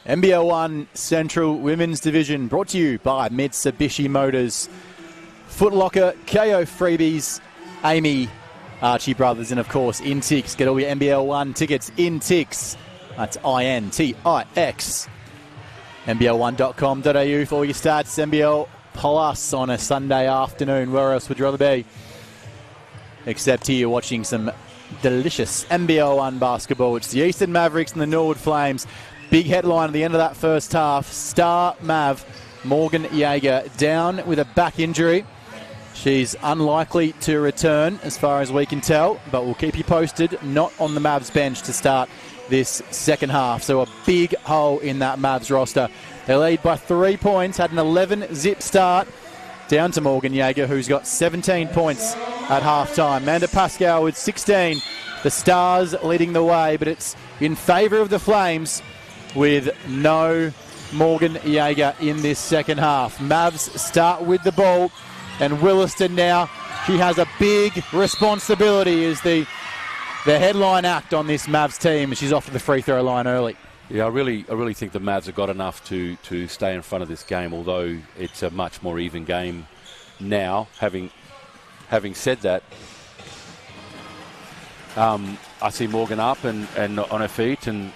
NBL1 Central Women's Division brought to you by Mitsubishi Motors, Foot Locker, KO Freebies, Amy, Archie Brothers, and of course Intix. Get all your NBL1 tickets, Intix. That's INTIX. NBL1.com.au for all your stats. NBL Plus on a Sunday afternoon. Where else would you rather be? Except here watching some delicious NBL1 basketball. It's the Eastern Mavericks and the Norwood Flames. Big headline at the end of that first half. Star Mav Morgan Jaeger down with a back injury. She's unlikely to return as far as we can tell, but we'll keep you posted. Not on the Mavs bench to start this second half. So a big hole in that Mavs roster. They lead by 3 points, had an 11-zip start. Down to Morgan Jaeger, who's got 17 points at halftime. Amanda Paschal with 16. The Stars leading the way, but it's in favour of the Flames with no Morgan Jaeger in this second half. Mavs start with the ball, and Williston now, she has a big responsibility as the headline act on this Mavs team. She's off to the free throw line early. Yeah, I really think the Mavs have got enough to stay in front of this game, although it's a much more even game now. Having said that, I see Morgan up and on her feet, and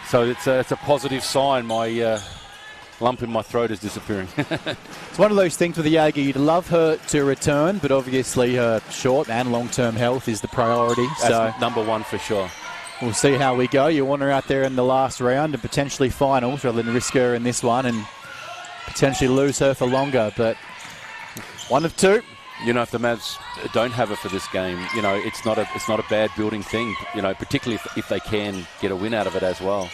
so it's a positive sign. My lump in my throat is disappearing. It's one of those things with the Jaeger, you'd love her to return, but obviously her short and long-term health is the priority. That's number one for sure. We'll see how we go. You want her out there in the last round and potentially finals rather than risk her in this one and potentially lose her for longer. But one of two. You know, if the Mavs don't have her for this game, you know, it's not a bad building thing. You know, particularly if they can get a win out of it as well.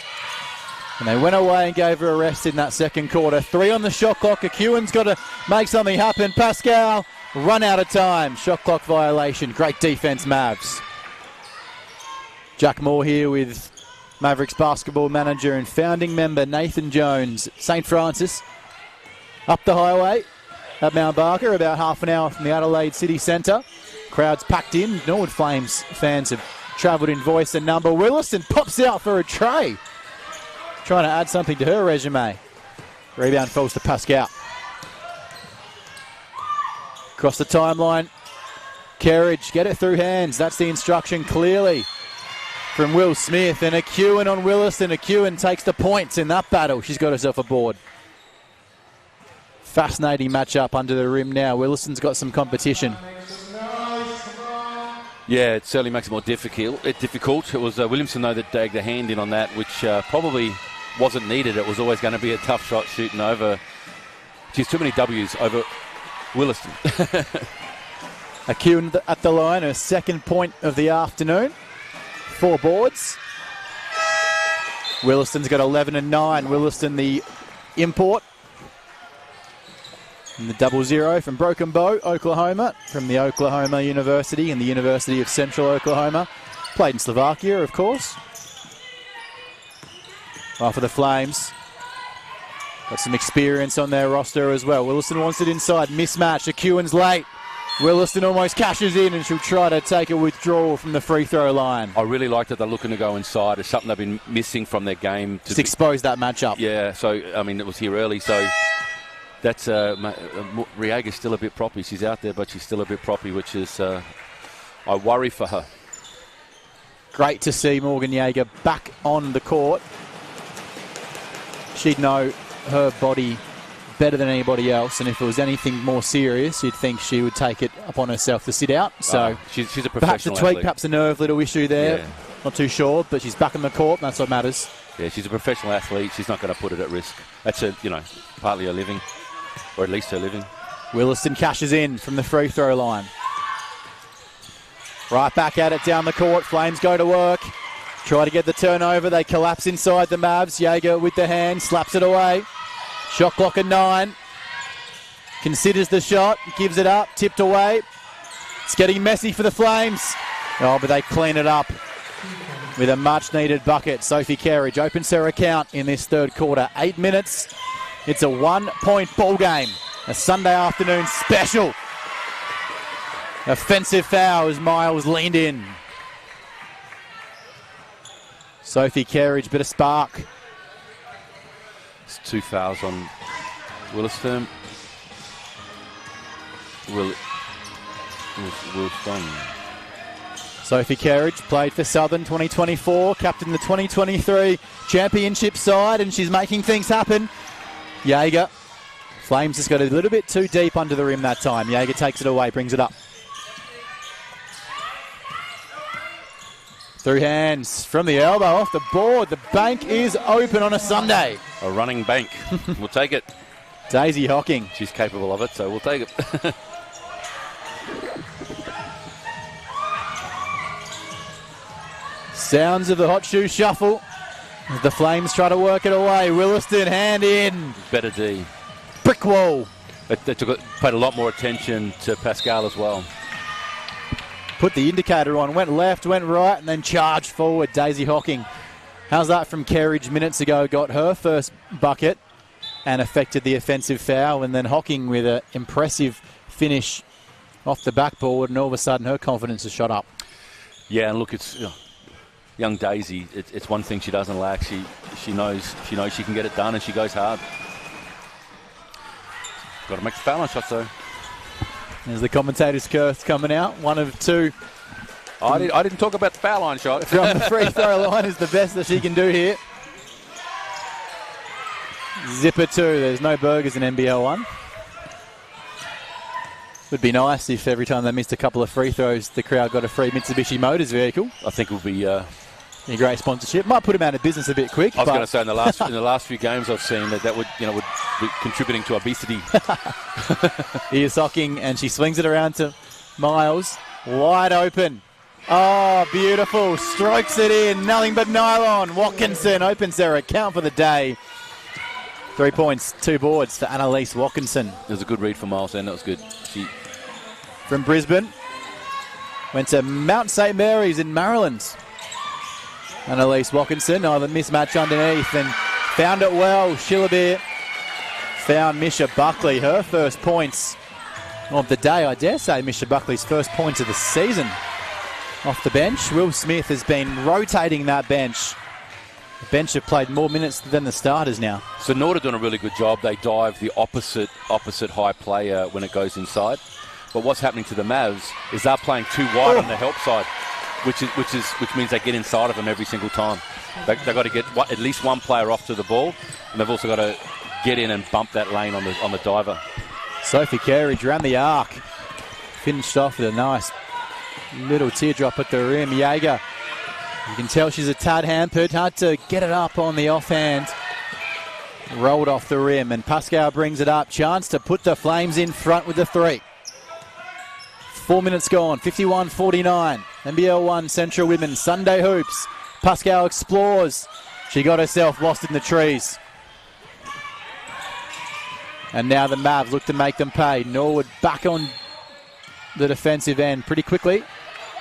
And they went away and gave her a rest in that second quarter. 3 on the shot clock. Akuan's got to make something happen. Paschal, run out of time. Shot clock violation. Great defense, Mavs. Jack Moore here with Mavericks basketball manager and founding member Nathan Jones. St. Francis up the highway at Mount Barker, about half an hour from the Adelaide City Centre. Crowds packed in. Norwood Flames fans have travelled in voice and number. Williston pops out for a tray, trying to add something to her resume. Rebound falls to Paschal. Across the timeline. Kerridge, get it through hands. That's the instruction clearly from Will Smith, and Akuan on Williston. Akuan takes the points in that battle. She's got herself a board. Fascinating matchup under the rim now. Williston's got some competition. Yeah, it certainly makes it more difficult. It was Williamson, though, that dragged the hand in on that, which probably wasn't needed. It was always going to be a tough shot shooting over. She's too many W's over Williston. Akuan at the line, her second point of the afternoon. 4 boards. Williston's got 11 and 9. Williston, the import. And the 0-0 from Broken Bow, Oklahoma, from the Oklahoma University and the University of Central Oklahoma. Played in Slovakia, of course. Well, for the Flames. Got some experience on their roster as well. Williston wants it inside. Mismatch. Akuan's late. Williston almost cashes in, and she'll try to take a withdrawal from the free throw line. I really like that they're looking to go inside. It's something they've been missing from their game. Just expose that matchup. Yeah, so, I mean, it was here early, so that's Riaga's still a bit proppy. She's out there, but she's still a bit proppy, which is, I worry for her. Great to see Morgan Jaeger back on the court. She'd know her body better than anybody else, and if it was anything more serious, you'd think she would take it upon herself to sit out. So she's a professional perhaps a tweak, athlete. perhaps a nerve little issue there. Yeah. Not too sure, but she's back on the court, and that's what matters. Yeah, she's a professional athlete. She's not going to put it at risk. That's partly her living, or at least her living. Williston cashes in from the free throw line. Right back at it down the court. Flames go to work. Try to get the turnover. They collapse inside the Mavs. Jaeger with the hand, slaps it away. Shot clock at 9. Considers the shot, gives it up, tipped away. It's getting messy for the Flames. Oh, but they clean it up with a much-needed bucket. Sophie Kerridge opens her account in this third quarter. 8 minutes. It's a 1-point ball game. A Sunday afternoon special. Offensive foul as Miles leaned in. Sophie Kerridge, bit of spark That's 2 fouls on Williston. Williston. Sophie Kerridge played for Southern 2024, captain the 2023 championship side, and she's making things happen. Jaeger. Flames just got a little bit too deep under the rim that time. Jaeger takes it away, brings it up. Through hands from the elbow, off the board. The bank is open on a Sunday. A running bank. We'll take it. Daisy Hocking. She's capable of it, so we'll take it. Sounds of the hot shoe shuffle. As the Flames try to work it away. Williston, hand in. Better D. Brick wall. They paid a lot more attention to Paschal as well. Put the indicator on, went left, went right, and then charged forward. Daisy Hocking. How's that from Kerridge minutes ago? Got her first bucket and affected the offensive foul. And then Hocking with an impressive finish off the backboard, and all of a sudden her confidence has shot up. Yeah, and look, it's young Daisy. It's one thing she doesn't lack. She knows she can get it done, and she goes hard. Got to make the foul line shots though. There's the commentator's curse coming out. 1 of 2. I didn't talk about the foul line shot. From the free throw line is the best that she can do here. Zipper 2. There's no burgers in NBL1. Would be nice if every time they missed a couple of free throws, the crowd got a free Mitsubishi Motors vehicle. I think it would be a great sponsorship. Might put him out of business a bit quick. I was going to say in the last few games I've seen that would be contributing to obesity. Here's Hocking, and she swings it around to Miles. Wide open. Oh, beautiful. Strokes it in. Nothing but nylon. Watkinson opens their account for the day. 3 points, 2 boards for Annalise Watkinson. It was a good read from Miles, and that was good. From Brisbane. Went to Mount St. Mary's in Maryland. Annalise Watkinson, the mismatch underneath, and found it well. Shillabeer found Misha Buckley. Her first points of the day, I dare say Misha Buckley's first points of the season off the bench. Will Smith has been rotating that bench. The bench have played more minutes than the starters now. So Norwood are doing a really good job. They dive the opposite high player when it goes inside. But what's happening to the Mavs is they're playing too wide on the help side, which means they get inside of them every single time. They've got to get at least one player off to the ball, and they've also got to get in and bump that lane on the diver. Sophie Kerridge around the arc. Finished off with a nice little teardrop at the rim. Jaeger, you can tell she's a tad hampered. Hard to get it up on the offhand. Rolled off the rim, and Paschal brings it up. Chance to put the Flames in front with the 3. 4 minutes gone, 51-49. NBL1 Central Women Sunday Hoops. Paschal explores. She got herself lost in the trees. And now the Mavs look to make them pay. Norwood back on the defensive end pretty quickly.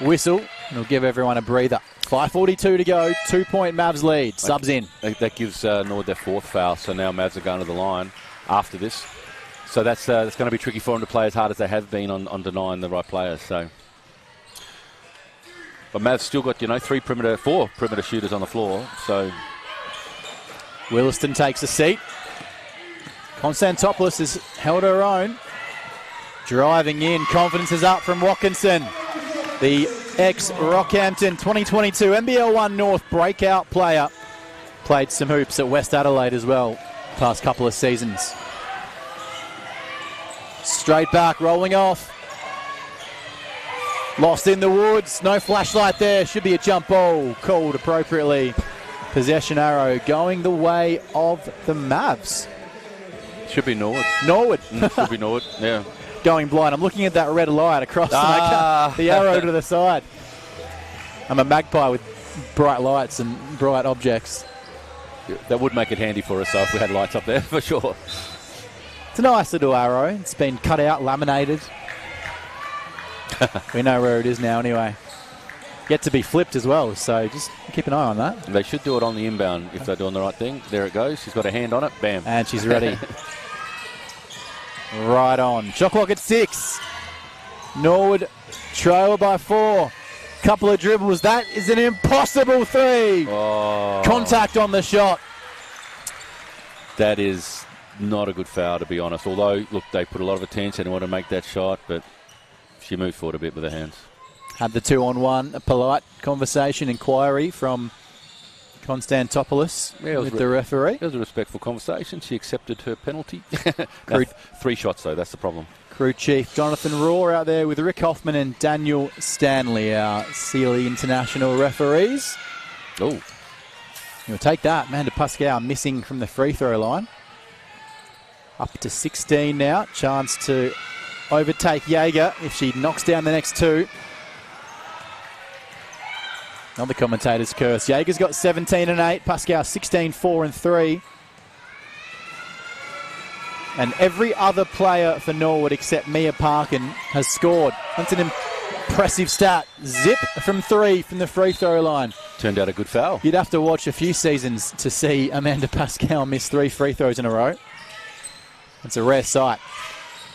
Whistle, and it'll give everyone a breather. 5:42 to go, 2-point Mavs lead. Subs in. That gives Norwood their 4th foul, so now Mavs are going to the line after this. So that's going to be tricky for them to play as hard as they have been on denying the right players. So, but Mavs still got 4 perimeter shooters on the floor. So Williston takes a seat. Konstantopoulos has held her own. Driving in, confidence is up from Watkinson. The ex-Rockhampton 2022 NBL1 North breakout player. Played some hoops at West Adelaide as well past couple of seasons. Straight back, rolling off. Lost in the woods, no flashlight there. Should be a jump ball, called appropriately. Possession arrow going the way of the Mavs. Should be Norwood. Norwood. Should be Norwood, yeah. Going blind. I'm looking at that red light across the arrow to the side. I'm a magpie with bright lights and bright objects. Yeah, that would make it handy for us, though, if we had lights up there, for sure. It's a nice little arrow. It's been cut out, laminated. We know where it is now anyway. Yet to be flipped as well, so just keep an eye on that. They should do it on the inbound if they're doing the right thing. There it goes. She's got a hand on it. Bam. And she's ready. Right on. Shot clock at 6. Norwood trail by 4. Couple of dribbles. That is an impossible 3. Oh. Contact on the shot. That is not a good foul, to be honest. Although, look, they put a lot of attention and want to make that shot, but she moved forward a bit with her hands. Had the 2-on-1, a polite conversation, inquiry from Konstantopoulos with the referee. It was a respectful conversation. She accepted her penalty. 3 shots, though. That's the problem. Crew chief Jonathan Raw out there with Rick Hoffman and Daniel Stanley, our Sealy International referees. Oh. You'll take that. Amanda Paschal missing from the free throw line. Up to 16 now. Chance to overtake Jaeger if she knocks down the next 2. Not the commentator's curse. Jaeger's got 17 and 8. Paschal 16, 4 and 3. And every other player for Norwood except Mia Parkin has scored. That's an impressive stat. Zip from 3 from the free throw line. Turned out a good foul. You'd have to watch a few seasons to see Amanda Paschal miss 3 free throws in a row. It's a rare sight.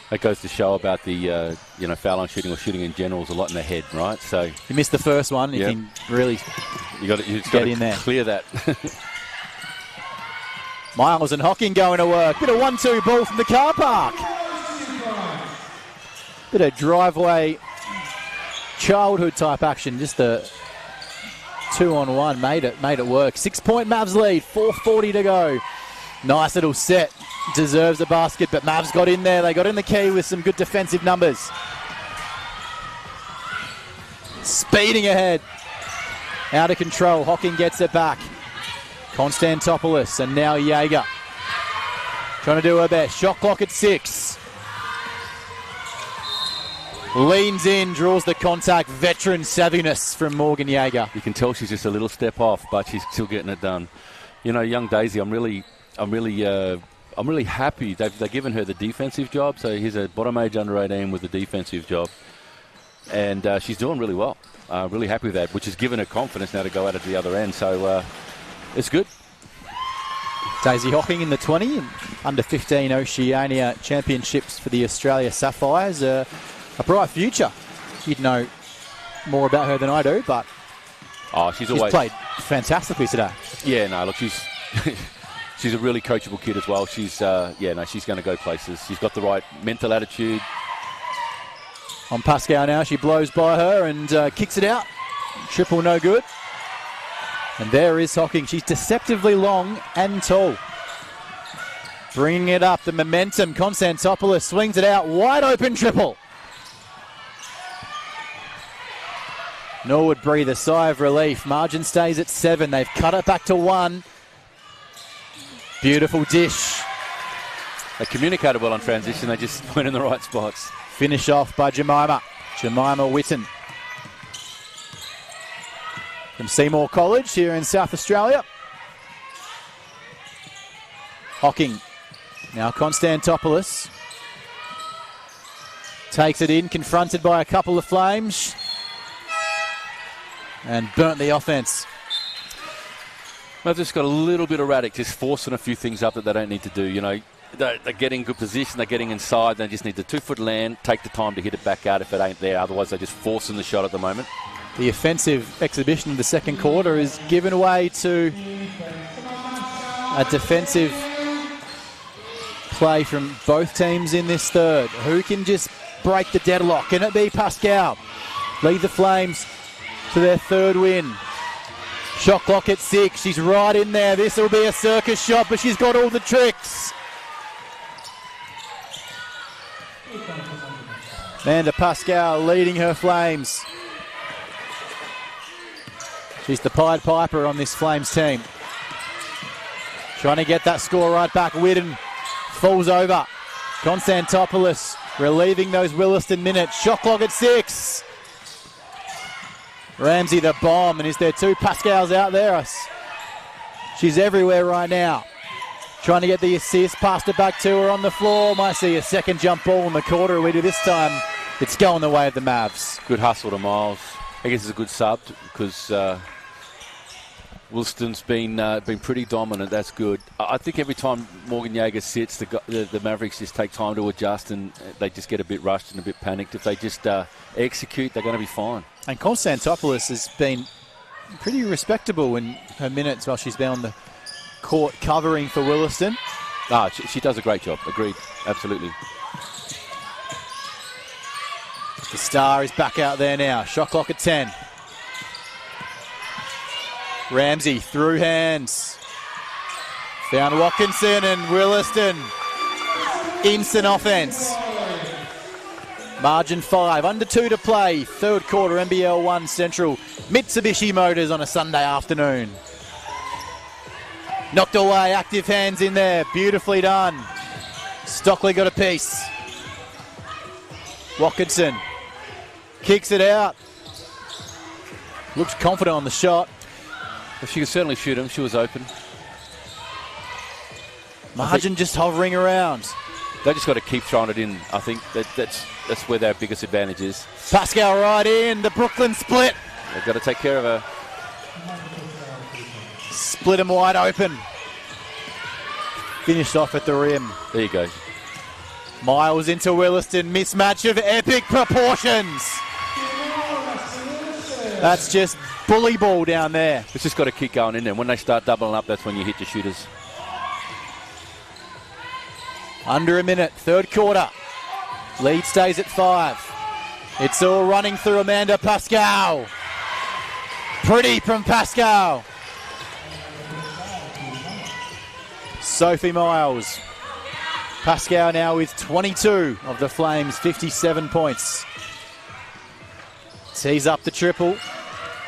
That goes to show about the foul line shooting or shooting in general is a lot in the head, right? So you missed the first one. You can really get in there. Clear that. Miles and Hocking going to work. Bit of 1-2 ball from the car park. Bit of driveway childhood type action. Just the 2-on-1 made it work. 6-point Mavs lead. 4:40 to go. Nice little set. Deserves a basket, but Mavs got in there. They got in the key with some good defensive numbers. Speeding ahead. Out of control. Hocking gets it back. Konstantopoulos and now Jaeger. Trying to do her best. Shot clock at 6. Leans in, draws the contact. Veteran savviness from Morgan Jaeger. You can tell she's just a little step off, but she's still getting it done. You know, young Daisy, I'm really happy. They've given her the defensive job. So here's a bottom age under 18 with the defensive job. And she's doing really well. Really happy with that, which has given her confidence now to go out at the other end. So it's good. Daisy Hocking in the 20 and under 15 Oceania Championships for the Australia Sapphires. A bright future. You'd know more about her than I do, but she's played fantastically today. Yeah, no, look, she's she's a really coachable kid as well. She's she's going to go places. She's got the right mental attitude. On Paschal now, she blows by her and kicks it out. Triple no good. And there is Hocking. She's deceptively long and tall. Bringing it up, the momentum. Konstantopoulos swings it out. Wide open triple. Norwood breathe a sigh of relief. Margin stays at 7. They've cut it back to 1. Beautiful dish. They communicated well on transition. They just weren't in the right spots. Finish off by Jemima Witten. From Seymour College here in South Australia. Hocking. Now Konstantopoulos. Takes it in, confronted by a couple of flames. And burnt the offense. They've just got a little bit erratic, just forcing a few things up that they don't need to do. You know, they're getting good position, they're getting inside, they just need the 2-foot land, take the time to hit it back out if it ain't there. Otherwise, they're just forcing the shot at the moment. The offensive exhibition of the second quarter is given way to a defensive play from both teams in this third. Who can just break the deadlock? Can it be Paschal? Lead the Flames to their third win. Shot clock at 6. She's right in there. This will be a circus shot, but she's got all the tricks. Amanda Paschal leading her Flames. She's the Pied Piper on this Flames team. Trying to get that score right back. Whitten falls over. Konstantopoulos relieving those Williston minutes. Shot clock at 6. Ramsey the bomb, and is there 2 Paschals out there? She's everywhere right now. Trying to get the assist, passed it back to her on the floor. Might see a second jump ball in the quarter. We do this time. It's going the way of the Mavs. Good hustle to Miles. I guess it's a good sub because Wilston's been pretty dominant. That's good. I think every time Morgan Jaeger sits, the Mavericks just take time to adjust and they just get a bit rushed and a bit panicked. If they just execute, they're going to be fine. And Konstantopoulos has been pretty respectable in her minutes while she's been on the court covering for Williston. She does a great job. Agreed. Absolutely. The star is back out there now. Shot clock at 10. Ramsey through hands. Found Watkinson and Williston. Instant offense. Margin 5, under 2 to play. Third quarter, NBL1 Central. Mitsubishi Motors on a Sunday afternoon. Knocked away, active hands in there. Beautifully done. Stockley got a piece. Watkinson kicks it out. Looks confident on the shot. Well, she could certainly shoot him. She was open. Margin just hovering around. They just got to keep throwing it in. I think that's where their biggest advantage is. Paschal right in. The Brooklyn split. They've got to take care of her. Split him wide open. Finished off at the rim. There you go. Miles into Williston. Mismatch of epic proportions. That's just bully ball down there. It's just got to keep going in there. When they start doubling up, that's when you hit your shooters. Under a minute, third quarter. Lead stays at 5. It's all running through Amanda Paschal. Pretty from Paschal. Sophie Miles. Paschal now with 22 of the Flames' 57 points. Tees up the triple.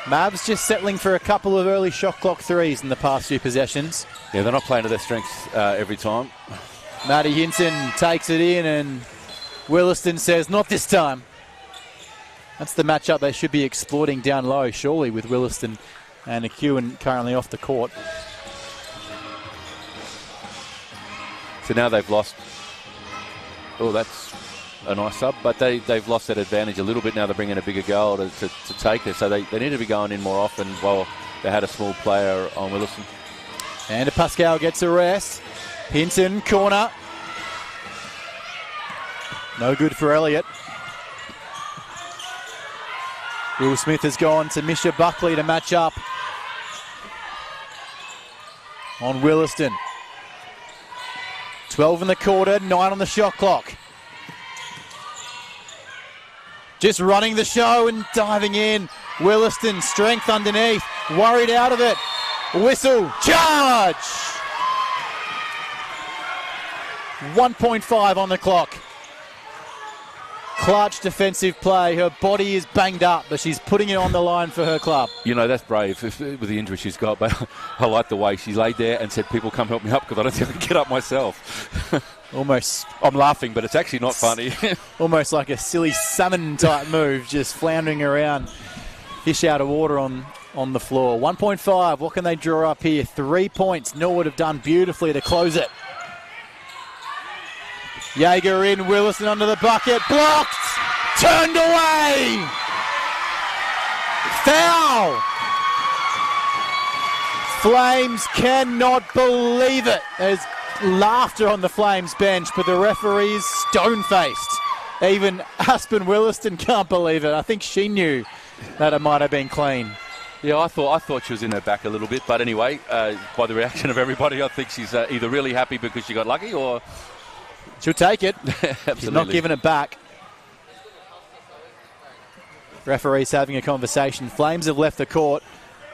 Mavs just settling for a couple of early shot clock threes in the past few possessions. Yeah, they're not playing to their strengths every time. Maddie Hinton takes it in and Williston says, not this time. That's the matchup they should be exploiting down low, surely, with Williston and McEwen currently off the court. So now they've lost. Oh, that's a nice sub, but they've lost that advantage a little bit. Now they're bringing a bigger girl to take it, so they need to be going in more often while they had a small player on Williston. And Paschal gets a rest. Hinton, corner. No good for Elliott. Will Smith has gone to Misha Buckley to match up on Williston. 12 in the quarter, 9 on the shot clock. Just running the show and diving in. Williston, strength underneath. Worried out of it. Whistle, charge! 1.5 on the clock. Clutch defensive play. Her body is banged up, but she's putting it on the line for her club. You know, that's brave with the injury she's got, but I like the way she laid there and said, people come help me up because I don't think I can get up myself. Almost. I'm laughing, but it's actually not funny. Almost like a silly salmon type move, just floundering around. Fish out of water on the floor. 1.5, what can they draw up here? 3 points. Norwood have done beautifully to close it. Jaeger in, Williston under the bucket, blocked, turned away, foul. Flames cannot believe it. There's laughter on the Flames bench, but the referee is stone-faced. Even Aspen Williston can't believe it. I think she knew that it might have been clean. Yeah, I thought she was in her back a little bit, but anyway, by the reaction of everybody, I think she's either really happy because she got lucky or... She'll take it. Absolutely. She's not giving it back. Referee's having a conversation. Flames have left the court.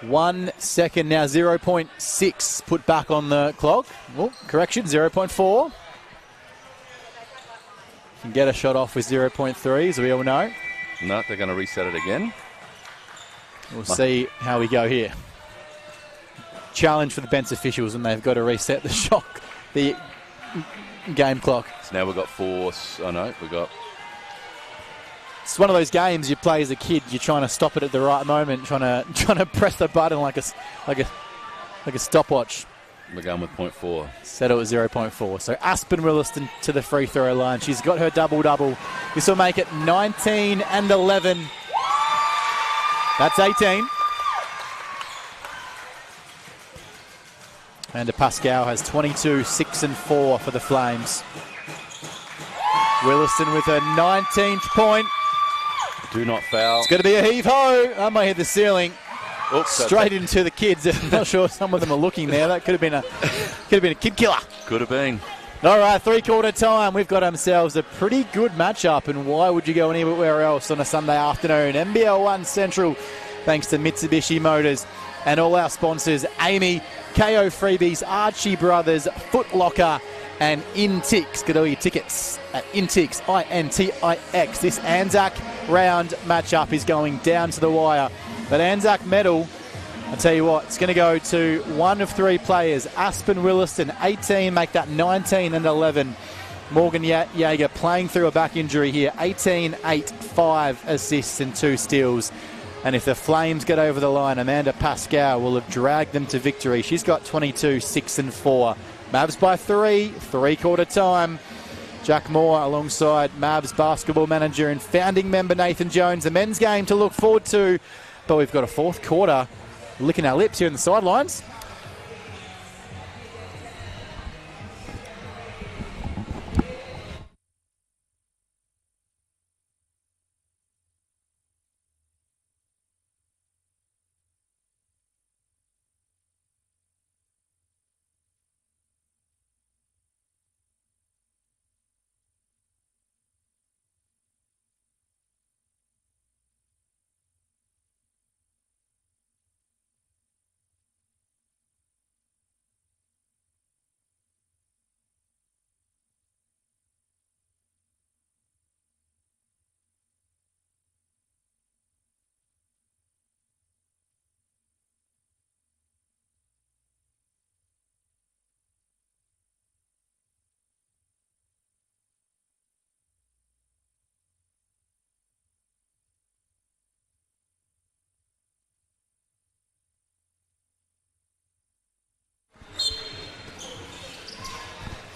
1 second now, 0.6 put back on the clock. Oh, correction, 0.4. Can get a shot off with 0.3, as we all know. No, they're going to reset it again. We'll see how we go here. Challenge for the bench officials, and they've got to reset the game clock. So now we've got 4. Oh no, we've got... It's one of those games you play as a kid. You're trying to stop it at the right moment, trying to press the button like a stopwatch. We're going with 0.4. Said it was 0.4. So Aspen Williston to the free throw line. She's got her double-double. This will make it 19 and 11. That's 18. And Paschal has 22, 6 and 4 for the Flames. Williston with her 19th point. Do not foul. It's going to be a heave-ho. I might hit the ceiling. Oops, straight into the kids. I'm not sure some of them are looking there. That could have been a kid killer. Could have been. All right, three-quarter time. We've got ourselves a pretty good matchup, and why would you go anywhere else on a Sunday afternoon? NBL1 Central, thanks to Mitsubishi Motors and all our sponsors, Amy, KO Freebies, Archie Brothers, Foot Locker, and Intix. Get all your tickets at Intix, INTIX. This Anzac round matchup is going down to the wire. That Anzac medal, I'll tell you what, it's going to go to one of three players. Aspen Williston, 18, make that 19 and 11. Morgan Jaeger playing through a back injury here, 18, 8, 5 assists and 2 steals. And if the Flames get over the line, Amanda Paschal will have dragged them to victory. She's got 22, 6 and 4. Mavs by 3, three-quarter time. Jack Moore alongside Mavs basketball manager and founding member Nathan Jones. A men's game to look forward to, but we've got a fourth quarter licking our lips here in the sidelines.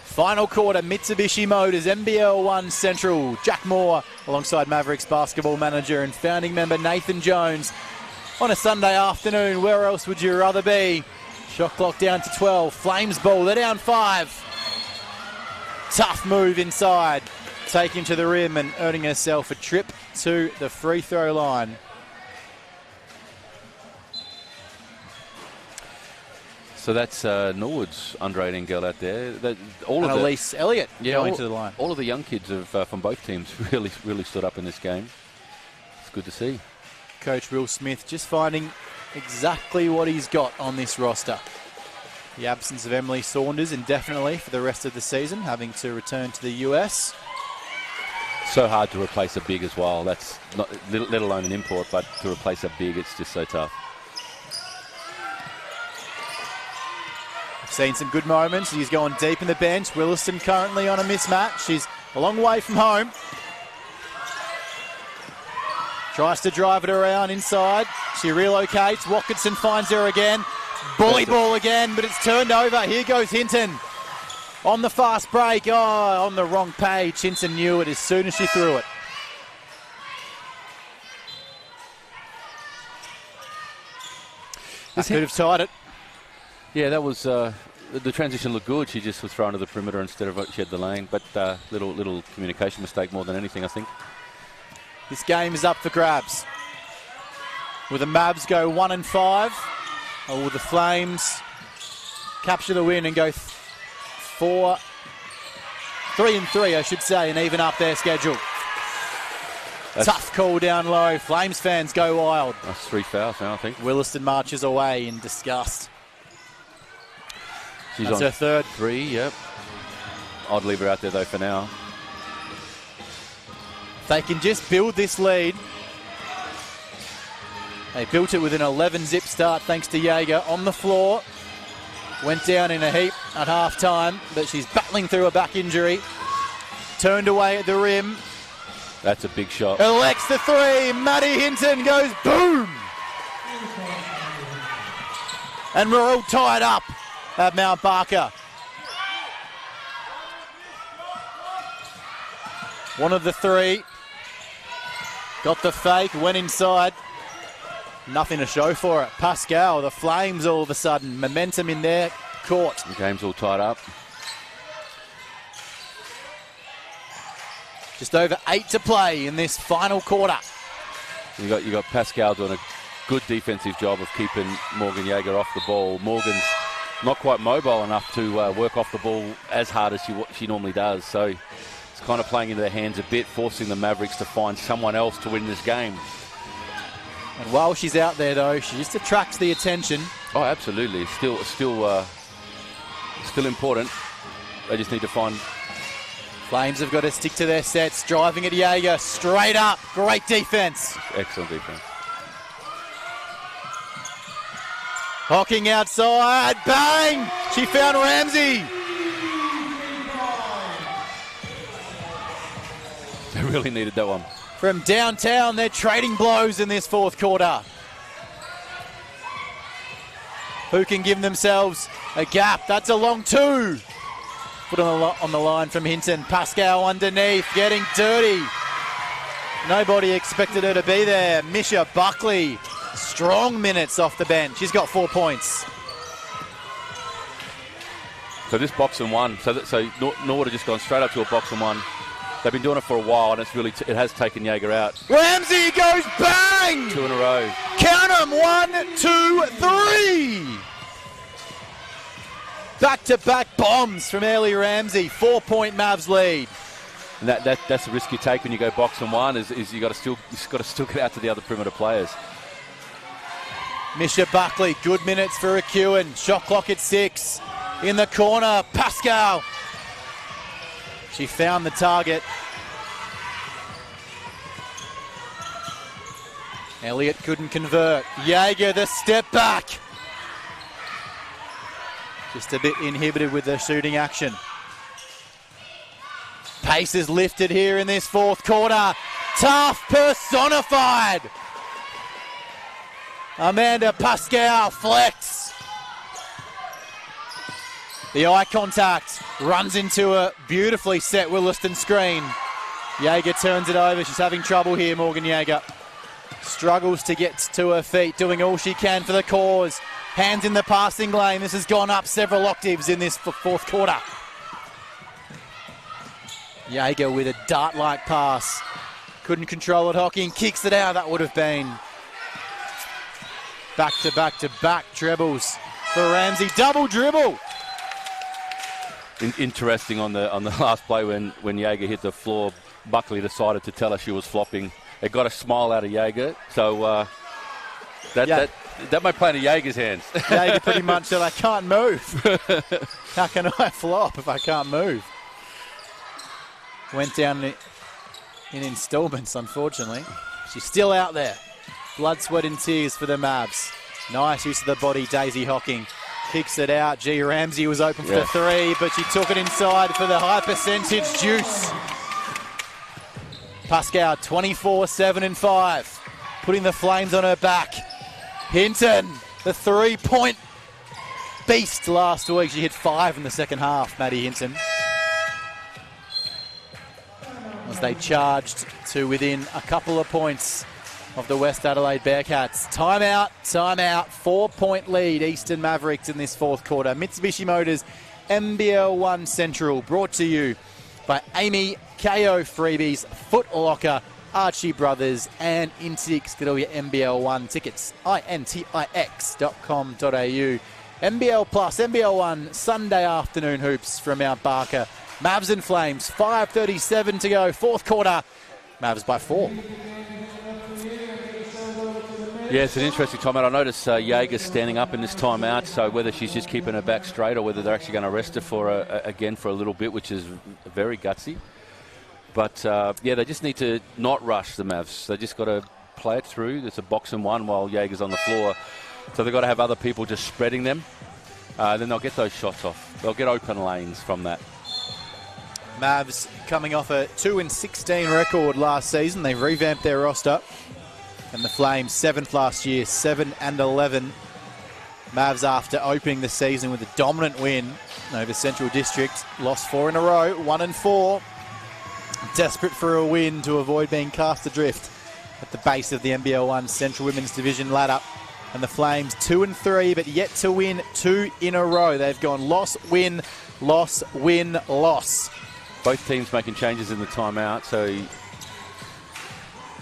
Final quarter, Mitsubishi Motors, NBL1 Central. Jack Moore alongside Mavericks basketball manager and founding member Nathan Jones. On a Sunday afternoon, where else would you rather be? Shot clock down to 12. Flames ball, they're down 5. Tough move inside. Taking to the rim and earning herself a trip to the free throw line. So that's Norwood's under 18 girl out there. Elise Elliott going all, to the line. All of the young kids from both teams really stood up in this game. It's good to see. Coach Will Smith just finding exactly what he's got on this roster. The absence of Emily Saunders indefinitely for the rest of the season, having to return to the US. So hard to replace a big as well. That's not, let alone an import, but to replace a big, it's just so tough. Seen some good moments. He's going deep in the bench. Williston currently on a mismatch. She's a long way from home. Tries to drive it around inside. She relocates. Watkinson finds her again. Bully ball again, but it's turned over. Here goes Hinton. On the fast break. Oh, on the wrong page. Hinton knew it as soon as she threw it. That could have tied it. Yeah, that was the transition looked good. She just was thrown to the perimeter instead of she had the lane, but little communication mistake more than anything, I think. This game is up for grabs. Will the Mavs go 1 and 5, or will the Flames capture the win and go 3 and 3, I should say, and even up their schedule? Tough call down low. Flames fans go wild. That's 3 fouls now, I think. Williston marches away in disgust. She's That's on her third. 3, yep. I'd leave her out there, though, for now. They can just build this lead. They built it with an 11-zip start thanks to Jaeger on the floor. Went down in a heap at half-time, but she's battling through a back injury. Turned away at the rim. That's a big shot. Elects the 3. Maddie Hinton goes boom. And we're all tied up at Mount Barker. One of the 3. Got the fake, went inside. Nothing to show for it. Paschal, the Flames all of a sudden. Momentum in their court. The game's all tied up. Just over 8 to play in this final quarter. You got Paschal doing a good defensive job of keeping Morgan Jaeger off the ball. Morgan's not quite mobile enough to work off the ball as hard as she normally does. So it's kind of playing into their hands a bit, forcing the Mavericks to find someone else to win this game. And while she's out there, though, she just attracts the attention. Oh, absolutely. Still important. They just need to find... Flames have got to stick to their sets. Driving at Jaeger. Straight up. Great defense. Excellent defense. Hocking outside. Bang! She found Ramsey. They really needed that one. From downtown, they're trading blows in this fourth quarter. Who can give themselves a gap? That's a long two. Put on the line from Hinton. Paschal underneath, getting dirty. Nobody expected her to be there. Misha Buckley, strong minutes off the bench. She's got 4 points. So this box and one. So Norwood have just gone straight up to a box and one. They've been doing it for a while, and it's really it has taken Jaeger out. Ramsey goes bang! 2 in a row. Count them, 1, 2, 3. Back-to-back bombs from Ellie Ramsey. 4-point Mavs lead. And that's the risk you take when you go box and one. Is you got to still get out to the other perimeter players. Misha Buckley, good minutes for Akewen. Shot clock at 6. In the corner, Paschal. She found the target. Elliott couldn't convert. Jaeger, the step back. Just a bit inhibited with the shooting action. Pace is lifted here in this fourth quarter. Tough personified. Amanda Paschal flex. The eye contact runs into a beautifully set Williston screen. Jaeger turns it over. She's having trouble here, Morgan Jaeger. Struggles to get to her feet, doing all she can for the cause. Hands in the passing lane. This has gone up several octaves in this fourth quarter. Jaeger with a dart-like pass. Couldn't control it, Hocking. Kicks it out. That would have been back-to-back-to-back trebles for Ramsey. Double dribble. Interesting on the last play when Jaeger hit the floor, Buckley decided to tell her she was flopping. It got a smile out of Jaeger, so that might play into Jaeger's hands. Jaeger pretty much said, I can't move. How can I flop if I can't move? Went down in installments, unfortunately. She's still out there. Blood, sweat and tears for the Mavs. Nice use of the body, Daisy Hocking. Kicks it out. G. Ramsey was open for the three, but she took it inside for the high percentage juice. Paschal, 24, 7 and 5. Putting the Flames on her back. Hinton, the 3-point beast last week. She hit 5 in the second half, Maddie Hinton. As they charged to within a couple of points of the West Adelaide Bearcats. Timeout. 4-point lead, Eastern Mavericks in this fourth quarter. Mitsubishi Motors, NBL1 Central, brought to you by Amy, KO Freebies, Foot Locker, Archie Brothers, and Intix. Get all your NBL1 tickets, intix.com.au. NBL Plus, NBL1, Sunday afternoon hoops from Mount Barker. Mavs and Flames, 5:37 to go, fourth quarter. Mavs by 4. Yeah, it's an interesting timeout. I notice Jaeger's standing up in this timeout, so whether she's just keeping her back straight or whether they're actually going to rest her for again for a little bit, which is very gutsy. But, they just need to not rush the Mavs. They just got to play it through. There's a box and one while Jaeger's on the floor. So they've got to have other people just spreading them. Then they'll get those shots off. They'll get open lanes from that. Mavs coming off a 2-16 record last season. They've revamped their roster. And the Flames, 7th last year, 7-11. Mavs after opening the season with a dominant win over Central District. Lost 4 in a row, 1-4. Desperate for a win to avoid being cast adrift at the base of the NBL1 Central Women's Division ladder. And the Flames 2-3, but yet to win 2 in a row. They've gone loss, win, loss, win, loss. Both teams making changes in the timeout. So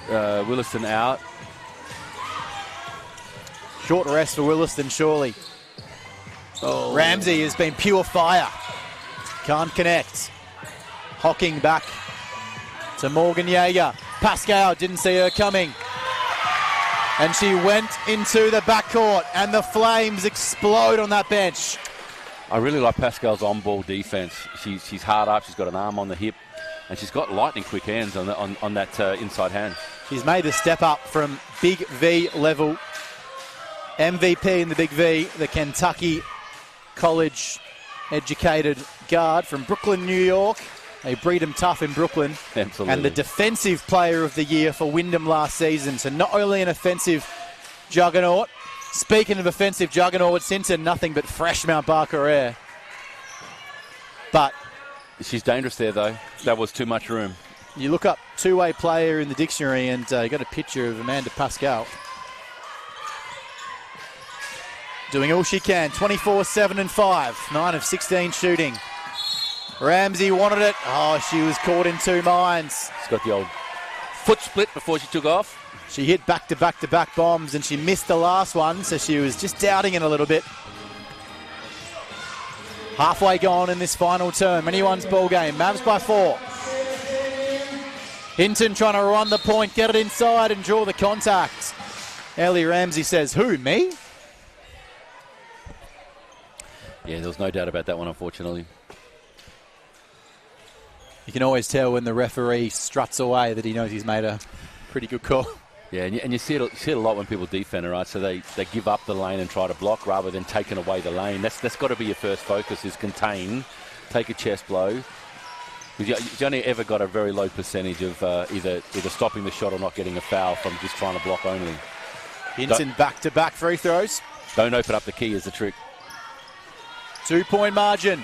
Williston out. Short rest for Williston, surely. Oh. Ramsey has been pure fire. Can't connect. Hocking back to Morgan Jaeger. Paschal didn't see her coming. And she went into the backcourt, and the Flames explode on that bench. I really like Paschal's on-ball defense. She's hard up, she's got an arm on the hip, and she's got lightning quick hands on that inside hand. She's made the step up from Big V level. MVP in the Big V, the Kentucky College educated guard from Brooklyn, New York. They breed them tough in Brooklyn. Absolutely. And the defensive player of the year for Wyndham last season. So not only an offensive juggernaut. Speaking of offensive juggernaut, Sinton, nothing but fresh Mount Barker air. But she's dangerous there, though. That was too much room. You look up two-way player in the dictionary and you got a picture of Amanda Paschal. Doing all she can, 24, 7 and 5, 9 of 16 shooting. Ramsey wanted it. Oh, she was caught in two minds. She's got the old foot split before she took off. She hit back-to-back-to-back bombs and she missed the last one, so she was just doubting it a little bit. Halfway gone in this final term. Anyone's ball game. Mavs by 4. Hinton trying to run the point, get it inside and draw the contact. Ellie Ramsey says, who, me? Yeah, there was no doubt about that one, unfortunately. You can always tell when the referee struts away that he knows he's made a pretty good call. Yeah, and you see it a lot when people defend, right? So they give up the lane and try to block rather than taking away the lane. That's got to be your first focus, is contain, take a chest blow. Because you only ever got a very low percentage of either stopping the shot or not getting a foul from just trying to block only. Hinton back-to-back free throws. Don't open up the key is the trick. 2-point margin.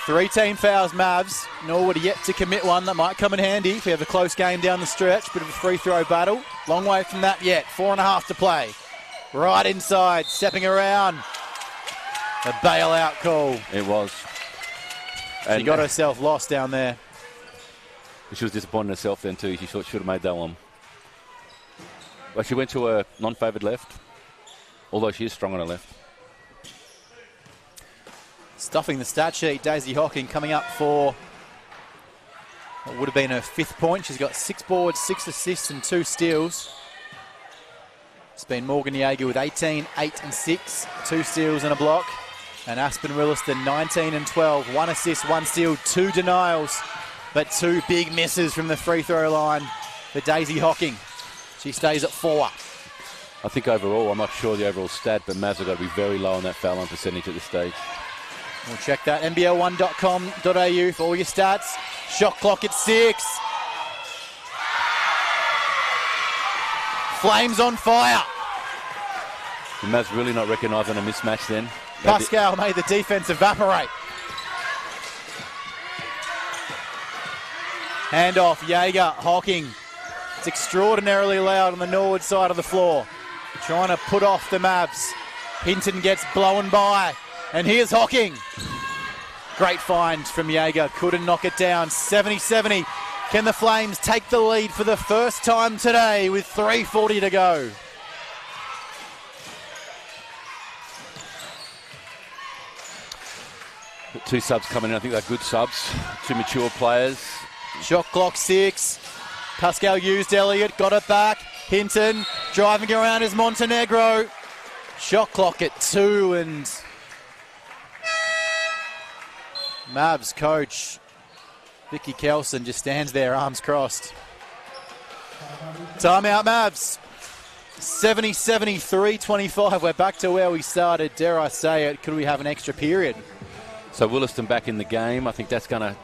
3 team fouls, Mavs. Norwood yet to commit one that might come in handy if we have a close game down the stretch. Bit of a free throw battle. Long way from that yet. 4.5 to play. Right inside, stepping around. A bailout call. It was. She got herself lost down there. She was disappointed in herself then too. She thought she should have made that one. But she went to a non-favoured left, although she is strong on her left. Stuffing the stat sheet, Daisy Hocking coming up for what would have been her 5th point. She's got 6 boards, 6 assists and 2 steals. It's been Morgan Jaeger with 18, 8 and 6, 2 steals and a block. And Aspen Williston 19 and 12, 1 assist, 1 steal, 2 denials, but 2 big misses from the free throw line for Daisy Hocking. She stays at 4. I think overall, I'm not sure the overall stat, but Mavs have got to be very low on that foul line percentage at this stage. We'll check that. NBL1.com.au for all your stats. Shot clock at 6. Flames on fire. The Mavs really not recognising a mismatch then. Paschal made the defense evaporate. Handoff, Jaeger, Hocking. It's extraordinarily loud on the Norwood side of the floor. Trying to put off the Mavs. Hinton gets blown by. And here's Hocking. Great find from Jaeger. Couldn't knock it down. 70-70. Can the Flames take the lead for the first time today with 3:40 to go? Two subs coming in. I think they're good subs. 2 mature players. Shot clock 6. Paschal used Elliott. Got it back. Hinton driving around is Montenegro. Shot clock at 2 and Mavs coach Vicky Kelson just stands there, arms crossed. Timeout Mavs. 70-70, 3:25. We're back to where we started. Dare I say it, could we have an extra period? So Williston back in the game. I think that's going to,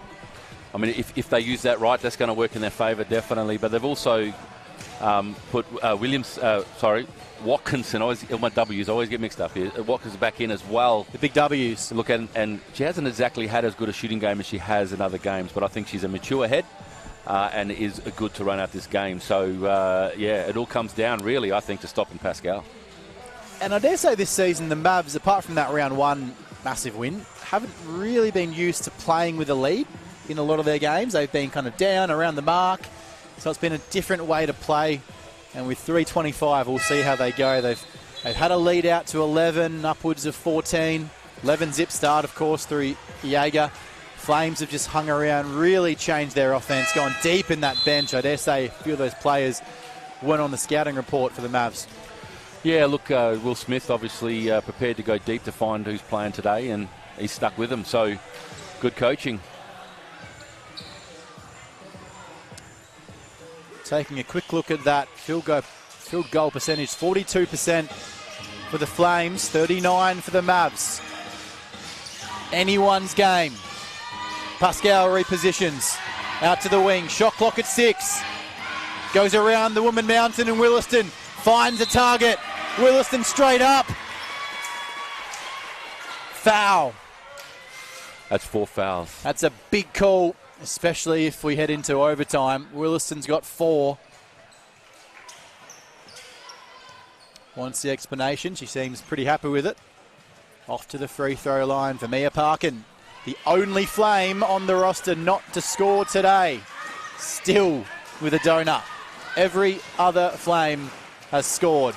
I mean, if they use that right, that's going to work in their favour, definitely. But they've also put Watkinson, my W's always get mixed up here. Watkins back in as well. The big W's. Look, and she hasn't exactly had as good a shooting game as she has in other games, but I think she's a mature head and is good to run out this game. So, yeah, it all comes down, really, I think, to stopping Paschal. And I dare say this season, the Mavs, apart from that round 1 massive win, haven't really been used to playing with a lead in a lot of their games. They've been kind of down around the mark. So it's been a different way to play. And with 3:25, we'll see how they go. They've They've had a lead out to 11, upwards of 14. 11 zip start, of course, through Jaeger. Flames have just hung around, really changed their offense, gone deep in that bench. I dare say a few of those players weren't on the scouting report for the Mavs. Yeah, look, Will Smith obviously prepared to go deep to find who's playing today, and he's stuck with them. So good coaching. Taking a quick look at that field goal percentage, 42% for the Flames, 39% for the Mavs. Anyone's game. Paschal repositions out to the wing. Shot clock at 6. Goes around the woman mountain, and Williston finds a target. Williston straight up. Foul. That's 4 fouls. That's a big call, especially if we head into overtime. Williston's got 4. Wants the explanation. She seems pretty happy with it. Off to the free throw line for Mia Parkin. The only Flame on the roster not to score today. Still with a donut. Every other Flame has scored.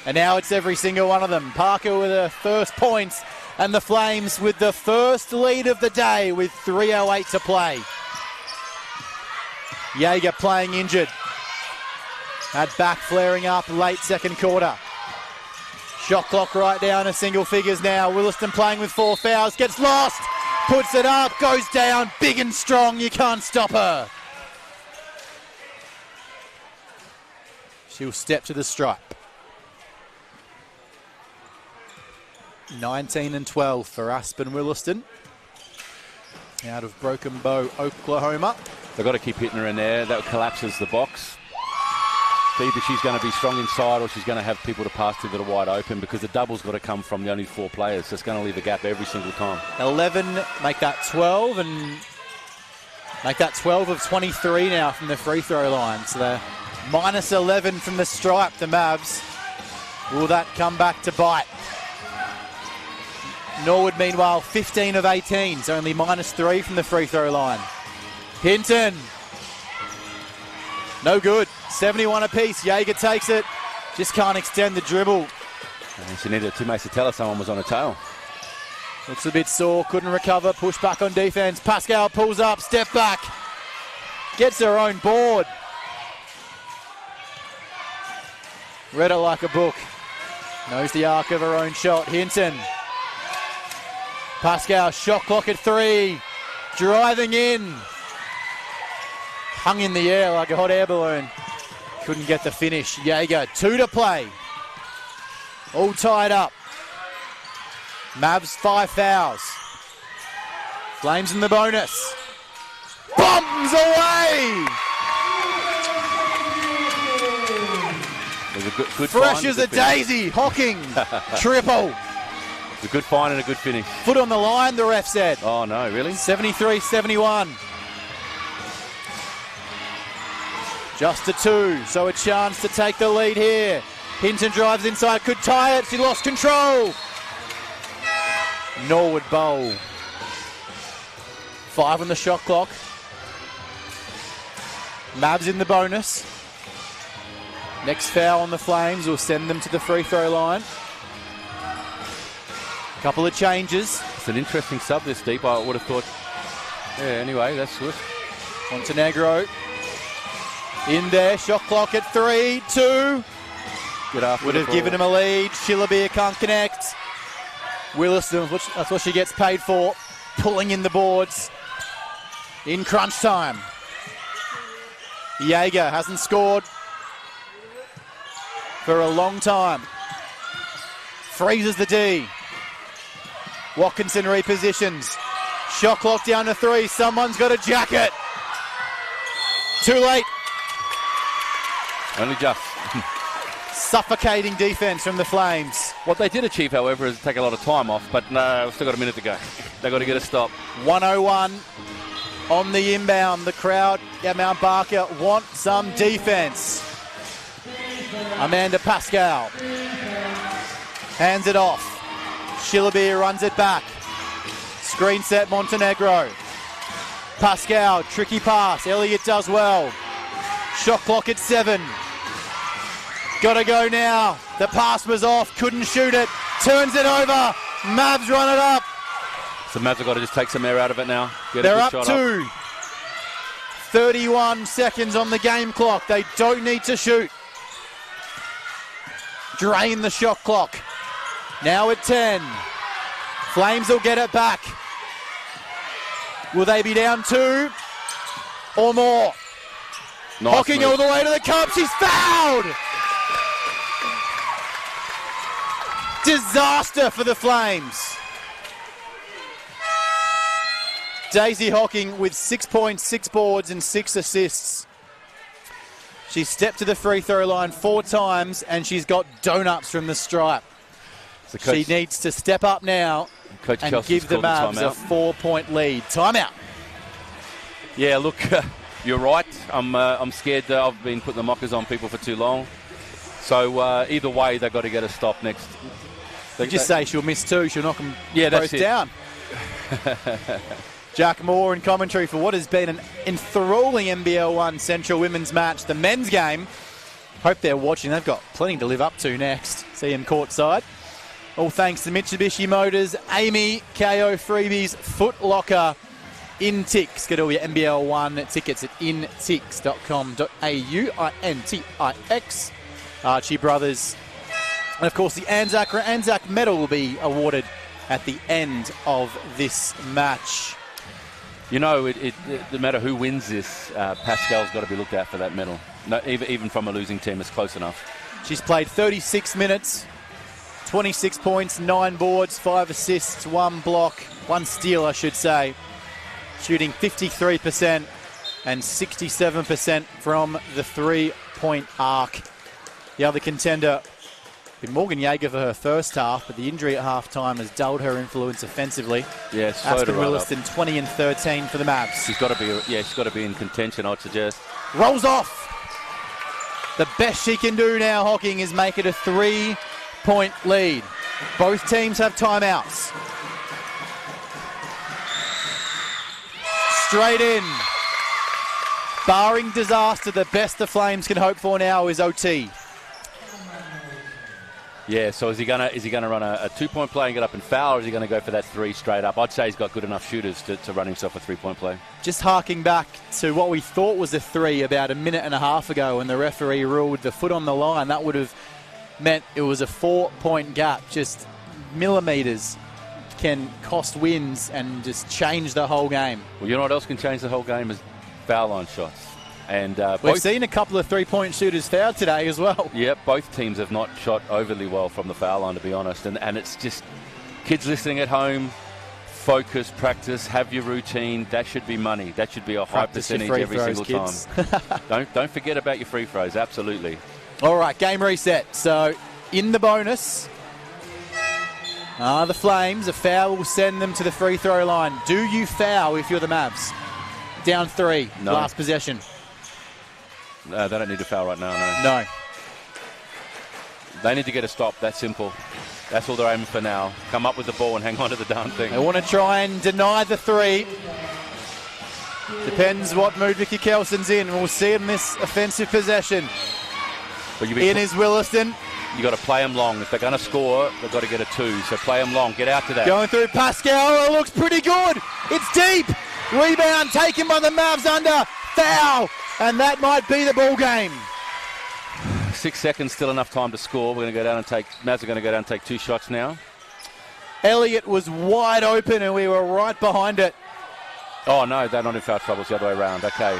And now it's every single one of them. Parker with her first points, and the Flames with the first lead of the day with 3:08 to play. Jaeger playing injured. Had back flaring up late second quarter. Shot clock right down to single figures now. Williston playing with 4 fouls. Gets lost. Puts it up. Goes down. Big and strong. You can't stop her. She'll step to the stripe. 19-12 for Aspen Williston. Out of Broken Bow, Oklahoma. They've got to keep hitting her in there. That collapses the box. Either she's going to be strong inside, or she's going to have people to pass to that are wide open, because the double's got to come from the only 4 players. So it's going to leave a gap every single time. 11, make that 12, and make that 12 of 23 now from the free throw line. So they're minus 11 from the stripe, the Mavs. Will that come back to bite? Norwood, meanwhile, 15 of 18. It's only minus 3 from the free throw line. Hinton. No good. 71 apiece. Jaeger takes it. Just can't extend the dribble. And she needed 2 mates to tell her someone was on her tail. Looks a bit sore. Couldn't recover. Push back on defense. Paschal pulls up. Step back. Gets her own board. Read it like a book. Knows the arc of her own shot. Hinton. Paschal, shot clock at 3. Driving in. Hung in the air like a hot air balloon. Couldn't get the finish. Jaeger, 2 to play. All tied up. Mavs 5 fouls. Flames in the bonus. Bombs away! It was a good Fresh find, as a daisy. Hocking. Triple. It's a good find and a good finish. Foot on the line, the ref said. Oh, no, really? 73-71. Just a 2, so a chance to take the lead here. Hinton drives inside, could tie it. She lost control. Norwood bowl. 5 on the shot clock. Mavs in the bonus. Next foul on the Flames will send them to the free throw line. Couple of changes. It's an interesting sub this deep. I would have thought. Yeah, anyway, that's good. Montenegro in there. Shot clock at 3, 2. Good after would have given him a lead. Shillabia can't connect. Williston, that's what she gets paid for. Pulling in the boards in crunch time. Jaeger hasn't scored for a long time. Freezes the D. Watkinson repositions. Shot clock down to 3. Someone's got a jacket. Too late. Only just. Suffocating defense from the Flames. What they did achieve, however, is take a lot of time off, but no, we've still got a minute to go. They've got to get a stop. 101 on the inbound. The crowd at Mount Barker want some defense. Amanda Paschal hands it off. Shillabia runs it back. Screen set Montenegro. Paschal, tricky pass. Elliott does well. Shot clock at 7. Got to go now. The pass was off. Couldn't shoot it. Turns it over. Mavs run it up. So Mavs have got to just take some air out of it now. They're up 2. 31 seconds on the game clock. They don't need to shoot. Drain the shot clock. Now at 10. Flames will get it back. Will they be down 2 or more? Nice Hocking move. all the way to the cup. She's fouled. Disaster for the Flames. Daisy Hocking with 6 points, 6 boards and 6 assists. She's stepped to the free throw line 4 times and she's got donuts from the stripe. So Coach, she needs to step up now Coach and Kelsey's give the called Mavs a 4-point lead. Timeout. Yeah, look, you're right. I'm scared that I've been putting the mockers on people for too long. So either way, they've got to get a stop next. They just say she'll miss 2. She'll knock them both that's down. Jack Moore in commentary for what has been an enthralling NBL1 Central Women's match. The men's game, hope they're watching. They've got plenty to live up to next. See them courtside. All thanks to Mitsubishi Motors, Amy, KO Freebies, Foot Locker, Intix. Get all your NBL1 tickets at intix.com.au, INTIX. Archie Brothers. And of course the Anzac medal will be awarded at the end of this match. You know, no matter who wins this, Paschal's got to be looked at for that medal. No, even from a losing team, it's close enough. She's played 36 minutes, 26 points, 9 boards, 5 assists, 1 block, 1 steal, I should say. Shooting 53% and 67% from the 3-point arc. The other contender, Morgan Yeager for her first half, but the injury at half-time has dulled her influence offensively. Yeah, Aspen Williston 20 and 13 for the Mavs. She's got to be, she's got to be in contention, I'd suggest. Rolls off. The best she can do now, Hocking, is make it a 3-point lead. Both teams have timeouts. Straight in. Barring disaster, the best the Flames can hope for now is OT. Yeah, so is he gonna run a 2-point play and get up and foul, or is he gonna go for that 3 straight up? I'd say he's got good enough shooters to run himself a 3-point play. Just harking back to what we thought was a 3 about a minute and a half ago when the referee ruled the foot on the line, that would have meant it was a 4-point gap. Just millimetres can cost wins and just change the whole game. Well, you know what else can change the whole game is foul line shots. And we've seen a couple of 3-point shooters fouled today as well. Yep, both teams have not shot overly well from the foul line, to be honest. And it's just kids listening at home, focus, practice, have your routine. That should be money. That should be a high percentage every single time. Don't forget about your free throws, absolutely. All right, game reset. So in the bonus, the Flames, a foul will send them to the free throw line. Do you foul if you're the Mavs? Down 3, no. Last possession. They don't need to foul right now, No. They need to get a stop, that's simple. That's all they're aiming for now. Come up with the ball and hang on to the darn thing. They want to try and deny the 3. Depends what mood Vicky Kelson's in. We'll see it in this offensive possession. But in is Williston. You got to play them long. If they're going to score, they've got to get a 2. So play them long. Get out to that. Going through Paschal. It looks pretty good. It's deep. Rebound taken by the Mavs under. Foul. And that might be the ball game. 6 seconds, still enough time to score. We're going to go down and Mavs are going to go down and take 2 shots now. Elliott was wide open and we were right behind it. Oh, no, they're not in foul trouble. It's the other way around. Okay.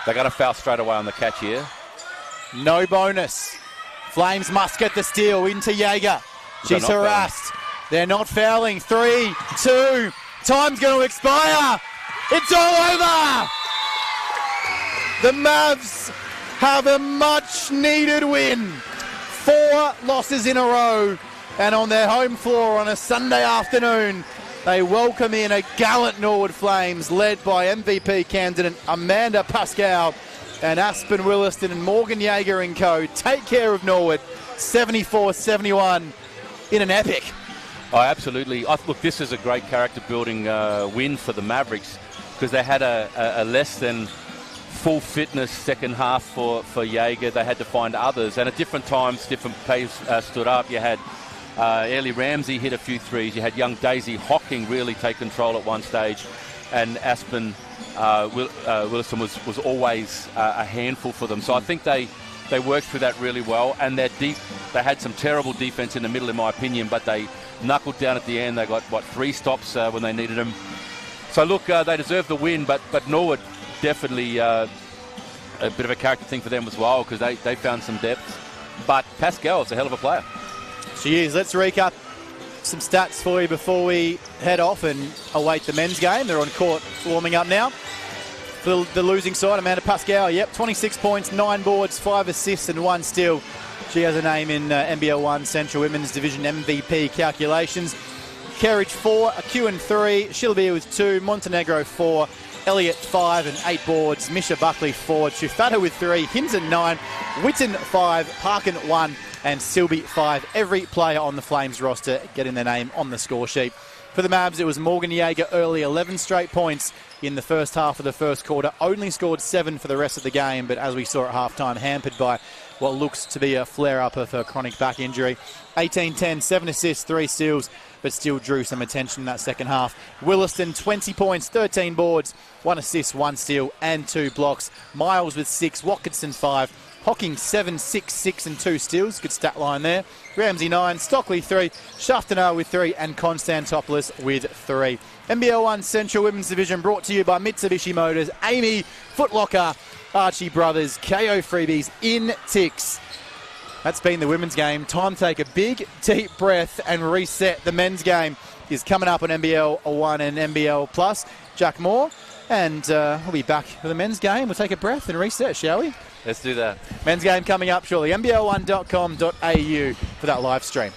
They got to foul straight away on the catch here. No bonus. Flames must get the steal into Yeager. She's harassed. They're not fouling. 3, 2. Time's going to expire. It's all over. The Mavs have a much-needed win. 4 losses in a row. And on their home floor on a Sunday afternoon, they welcome in a gallant Norwood Flames led by MVP candidate Amanda Paschal and Aspen Williston and Morgan Yeager and co. Take care of Norwood, 74-71 in an epic. Oh, absolutely. Look, this is a great character-building win for the Mavericks because they had a less than full fitness second half for Jaeger. They had to find others, and at different times, different plays stood up. You had Ellie Ramsey hit a few threes. You had young Daisy Hocking really take control at one stage, and Aspen Willison was always a handful for them. So I think they worked through that really well, and they had some terrible defense in the middle, in my opinion, but they knuckled down at the end. They got, 3 stops when they needed them. So look, they deserve the win, but Norwood definitely a bit of a character thing for them as well, because they found some depth. But Paschal is a hell of a player. She is. Let's recap some stats for you before we head off and await the men's game. They're on court warming up now. For the losing side, Amanda Paschal, 26 points, 9 boards, 5 assists and 1 steal. She has a name in NBL1 Central Women's Division MVP calculations. Kerridge 4, Akewen 3, Shilabia with 2, Montenegro 4, Elliott 5 and 8 boards, Misha Buckley 4, Chufata with 3, Hinton 9, Witten 5, Parkin 1 and Silby 5. Every player on the Flames roster getting their name on the score sheet. For the Mavs, it was Morgan Jaeger early, 11 straight points in the first half of the first quarter. Only scored 7 for the rest of the game, but as we saw at halftime, hampered by what looks to be a flare-up of her chronic back injury. 18-10, 7 assists, 3 steals, but still drew some attention in that second half. Williston, 20 points, 13 boards, 1 assist, 1 steal, and 2 blocks. Miles with 6, Watkinson 5, Hocking 7, 6, 6 and 2 steals. Good stat line there. Ramsey 9, Stockley 3, Shaftanar with 3 and Konstantopoulos with 3. NBL1 Central Women's Division brought to you by Mitsubishi Motors, Amy, Footlocker, Archie Brothers, KO Freebies in Ticks. That's been the women's game. Time to take a big, deep breath and reset. The men's game is coming up on NBL1 and NBL Plus. Jack Moore, and we'll be back for the men's game. We'll take a breath and reset, shall we? Let's do that. Men's game coming up shortly. NBL1.com.au for that live stream.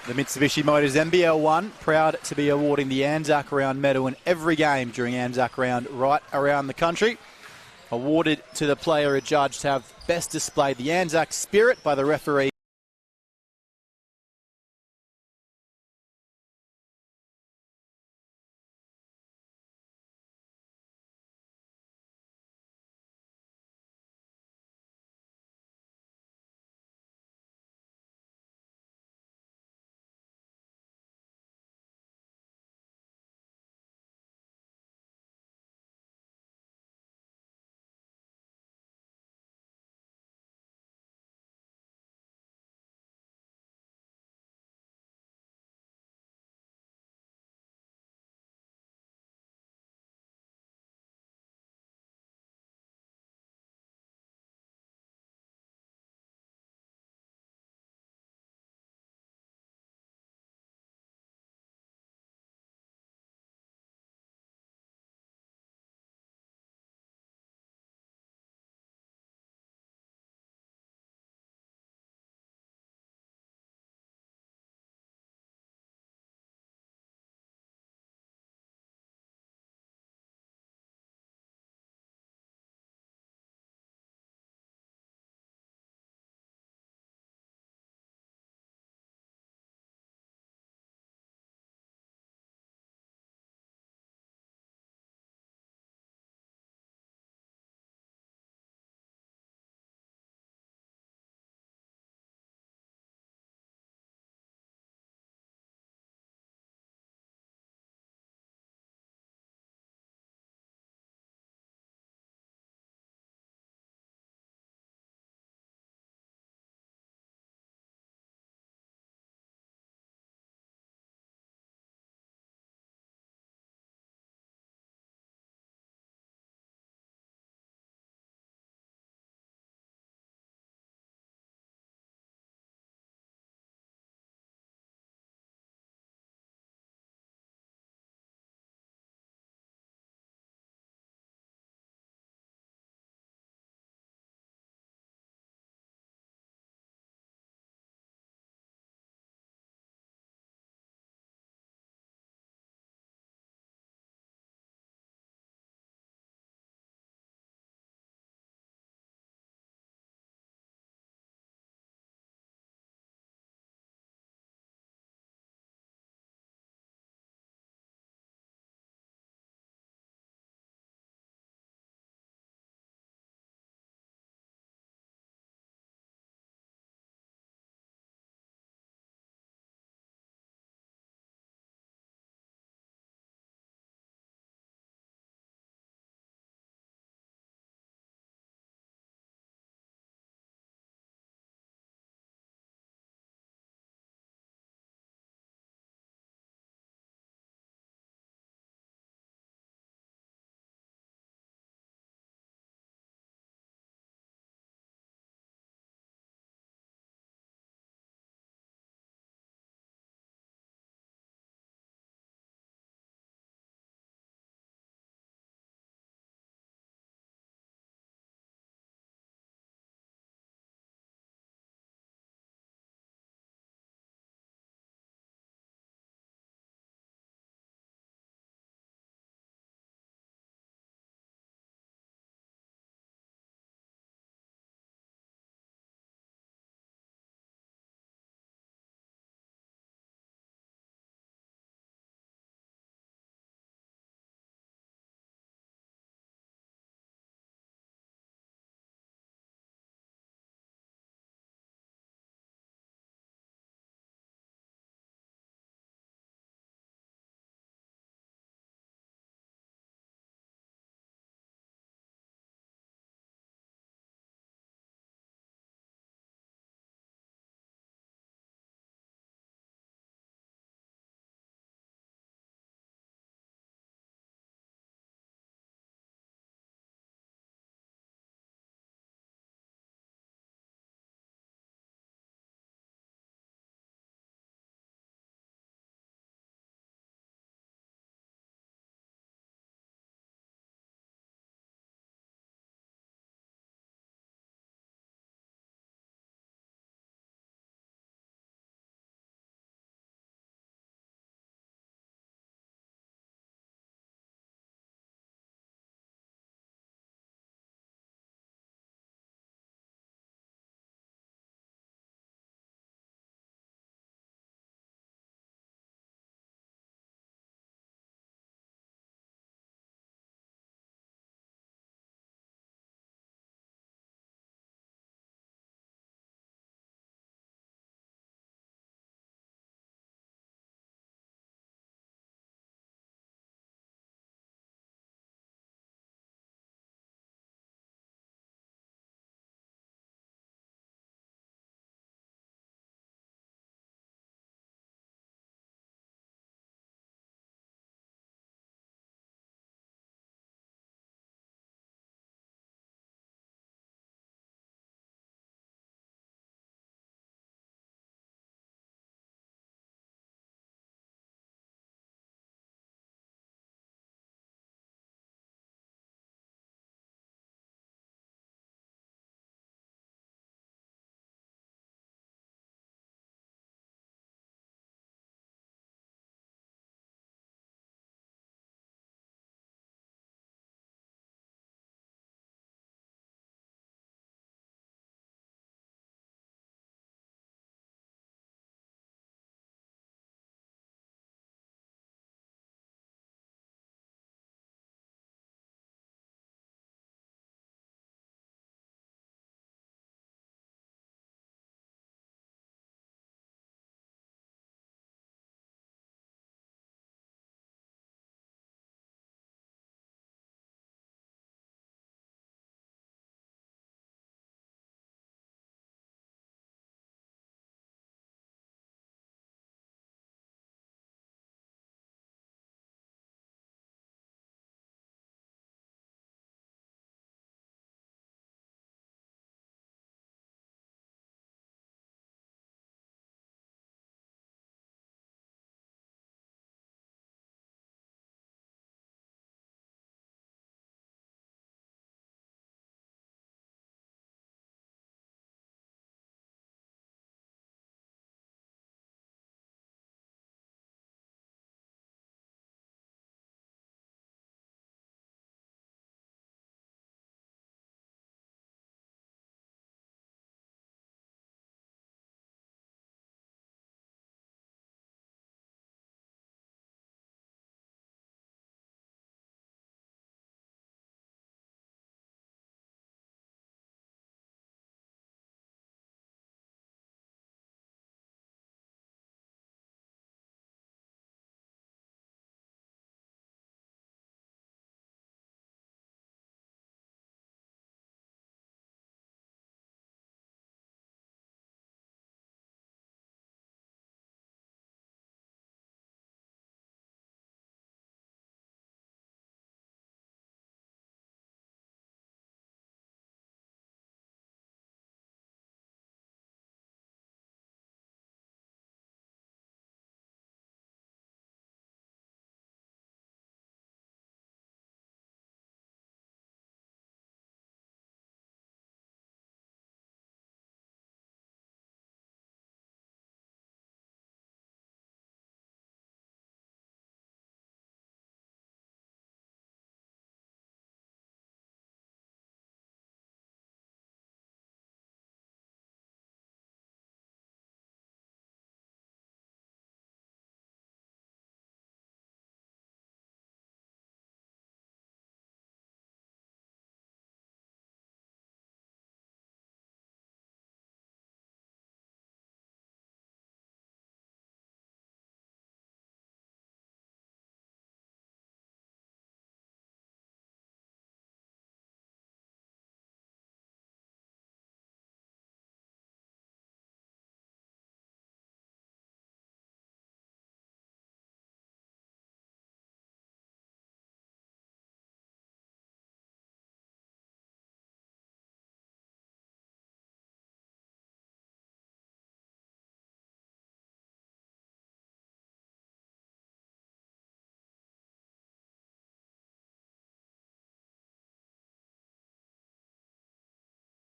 The Mitsubishi Motors NBL1, proud to be awarding the Anzac Round medal in every game during Anzac Round right around the country. Awarded to the player adjudged to have best displayed the Anzac spirit by the referee.